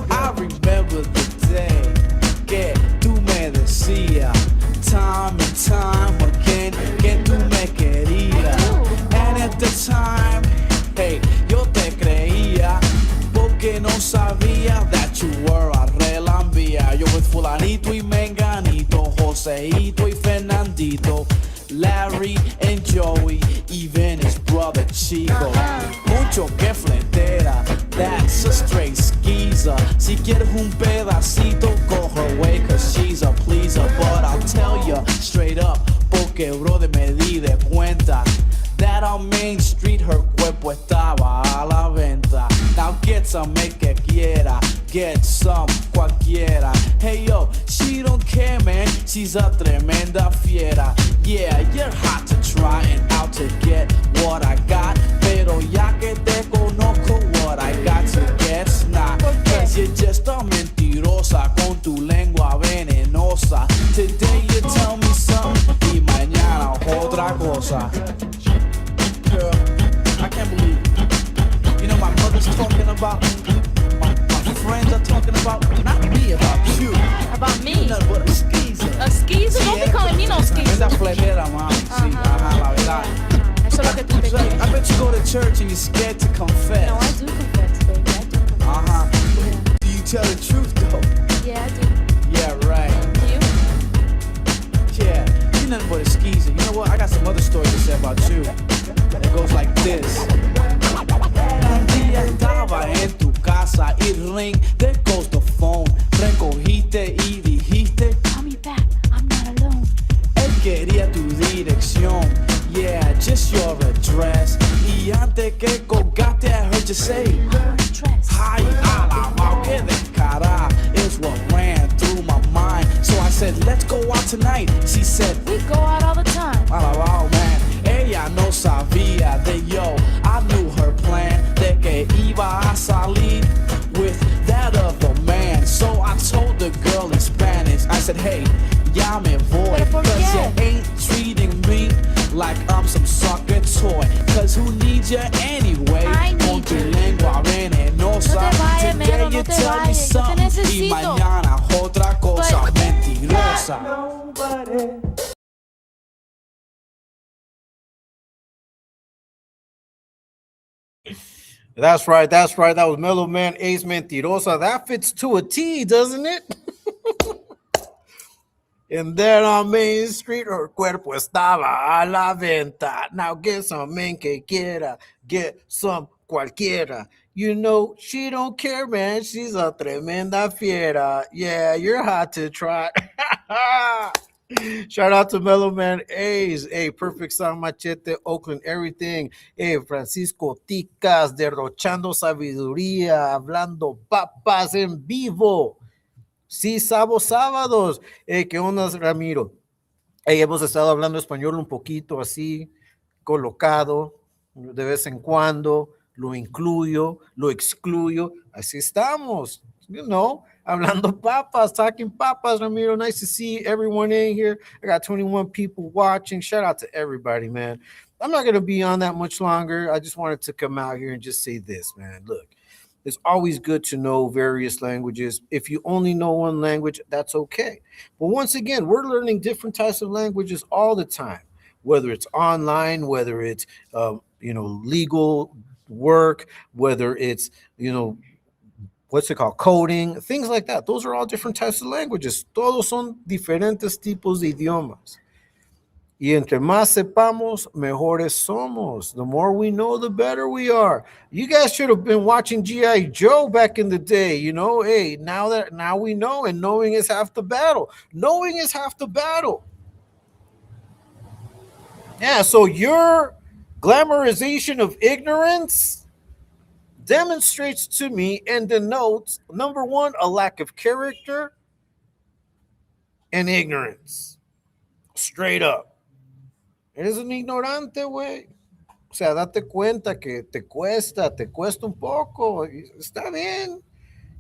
I remember the day que tú me decías time and time again que tú me querías. And at the time, hey, yo te creía porque no sabía that you were a relambía. Yo with fulanito y menganito, Joseito y Fernandito, Larry and Joey, even his brother Chico. Mucho que fletera, that's a straight skeezer. Si quieres un pedacito, go her way, cause she's a pleaser. But I'll tell ya straight up, porque brother me di de cuenta that I'm down Main Street, her cuerpo estaba a la venta. Now get some, make que quiera, get some, cualquiera. Hey yo, she don't care, man, she's a tremenda fiera. Yeah, you're hot to try and out to get what I got. Pero ya que te conozco, what I got to get's not. Cause you're just a mentirosa con tu lengua venenosa. Today you tell me something y mañana otra cosa. Girl, I can't believe it. You know my mother's talking about, my friends are talking about, not me, about you. About me? You're nothing but a skeezer. A skeezer? Don't be calling me no skeezer. Esa flejera, mami, sí, ajá, la verdad. Eso es lo que tú te crees. I bet you go to church and you're scared to confess. No, I do confess, baby. I do confess. Uh-huh. Yeah. Do you tell the truth, though? Yeah, I do. Yeah, right. Do you? Yeah, you're nothing but a skeezer. You know what? I got some other stories to say about you. It goes like this. Un día estaba en tu casa y ring, there goes the phone. Recogiste y dijiste, Call me back. I'm not alone. él quería tu dirección. Yeah, just your address. Y antes que colgaste, I heard you say, Dress. ay, alabao, que descarada is what ran through my mind. So I said, let's go out tonight. She said, We go out all the time. alabao, man. Ella no sabía de yo. I knew her plan de que iba a salir with that other man. So I told the girl in Spanish, I said, hey, ya me voy. Pero ¿por Cause qué? you ain't treating me like I'm some sucker toy. Cause who needs you anyway? I need Con tu you. lengua venenosa. No te vayas, Today Melo, no you te tell me vayas. Yo te something y necesito. mañana otra cosa But- mentirosa. That's right. That's right. That was Mellow Man Ace Mentirosa. That fits to a T, doesn't it? And then on Main Street, her cuerpo estaba a la venta. Now get some men que quiera, get some cualquiera. You know, she don't care, man. She's a tremenda fiera. Yeah, you're hot to try. Shout out to Mellow Man Ace. Hey, Perfect Sound Machete, Oakland, everything. Hey, Francisco Ticas, derrochando sabiduría, hablando papas en vivo. Si-Sabo sábados. ¿Qué onda, Ramiro? Hemos estado hablando español un poquito así, colocado, de vez en cuando, lo incluyo, lo excluyo, así estamos, you know, hablando papas, talking papas, Ramiro. Nice to see everyone in here. I got 21 people watching. Shout out to everybody, man. I'm not going to be on that much longer. I just wanted to come out here and just say this, man. Look, it's always good to know various languages. If you only know one language, that's okay. But once again, we're learning different types of languages all the time, whether it's online, whether it's, legal work, whether it's, what's it called, coding, things like that. Those are all different types of languages. Todos son diferentes tipos de idiomas. Y entre más sepamos, mejores somos. The more we know, the better we are. You guys should have been watching G.I. Joe back in the day, you know. Hey, now we know, and knowing is half the battle. Knowing is half the battle. Yeah, so your glamorization of ignorance demonstrates to me and denotes, number one, a lack of character and ignorance. Straight up. Eres un ignorante, güey. O sea, date cuenta que te cuesta un poco. Está bien.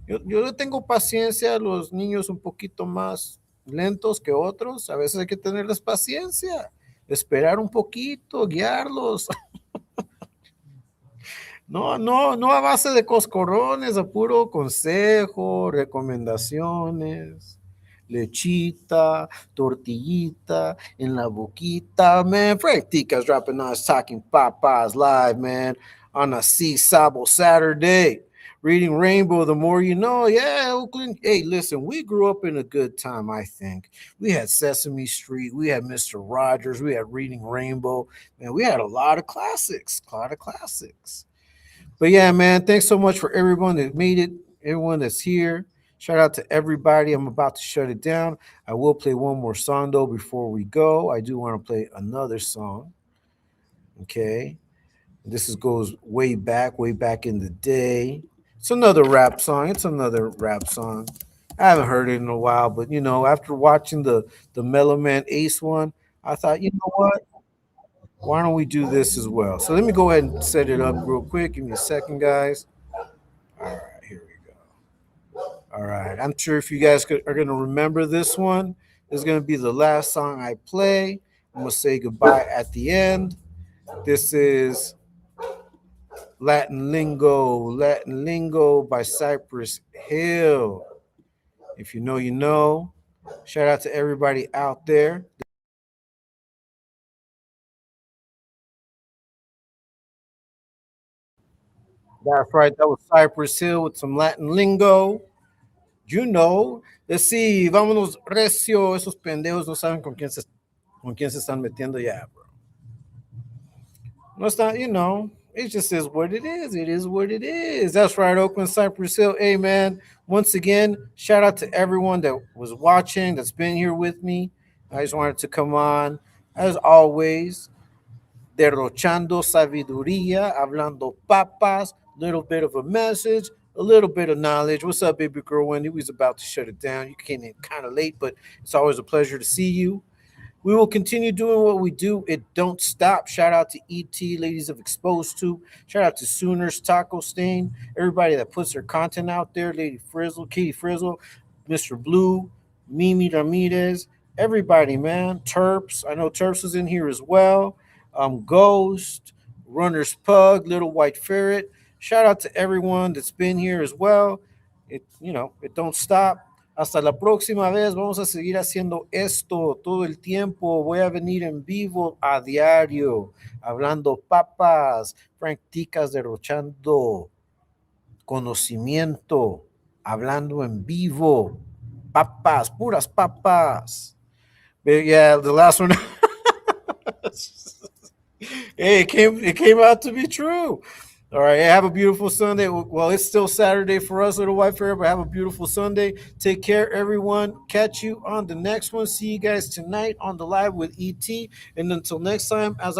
Yo le tengo paciencia a los niños un poquito más lentos que otros. A veces hay que tenerles paciencia, esperar un poquito, guiarlos. No a base de coscorrones, a puro consejo, recomendaciones, lechita, tortillita en la boquita, man. Frank Tica's dropping us talking Popeyes live, man, on a Si-Sabo Saturday. Reading Rainbow, the more you know. Yeah, Oakland. Hey, listen, we grew up in a good time, I think. We had Sesame Street. We had Mr. Rogers. We had Reading Rainbow. Man, we had a lot of classics. But yeah, man, thanks so much for everyone that made it, everyone that's here. Shout out to everybody. I'm about to shut it down. I will play one more song, though, before we go. I do want to play another song. Okay. Goes way back in the day. It's another rap song. I haven't heard it in a while, but after watching the Mellow Man Ace one, I thought, you know what? Why don't we do this as well? So let me go ahead and set it up real quick. Give me a second, guys. All right, here we go. All right, I'm sure if you guys are going to remember this one, this is going to be the last song I play. I'm going to say goodbye at the end. This is Latin Lingo by Cypress Hill. If you know, you know. Shout out to everybody out there. That's right. That was Cypress Hill with some Latin lingo. You know. Let's see. Vámonos recio. Esos pendejos no saben con quién se están metiendo ya, bro. No, it's not, it just is what it is. It is what it is. That's right, Oakland, Cypress Hill. Hey, man, once again, shout out to everyone that was watching, that's been here with me. I just wanted to come on, as always, derrochando sabiduría, hablando papas, little bit of a message, a little bit of knowledge. What's up, baby girl Wendy? We was about to shut it down. You came in kind of late, but it's always a pleasure to see you. We will continue doing what we do. It don't stop. Shout out to ET, Ladies of Exposed to. Shout out to Sooners, Taco Stain, everybody that puts their content out there. Lady Frizzle, Katie Frizzle, Mr. Blue, Mimi Ramirez, everybody, man. Terps. I know Terps is in here as well. Ghost, Runner's Pug, Little White Ferret. Shout out to everyone that's been here as well. It don't stop. Hasta la próxima vez, vamos a seguir haciendo esto todo el tiempo. Voy a venir en vivo a diario, hablando papas, practicas derrochando conocimiento, hablando en vivo, papas, puras papas. But yeah, the last one. Hey, it came out to be true. All right, have a beautiful Sunday. Well, it's still Saturday for us, Little White Fair, but have a beautiful Sunday. Take care, everyone. Catch you on the next one. See you guys tonight on the live with ET. And until next time, as I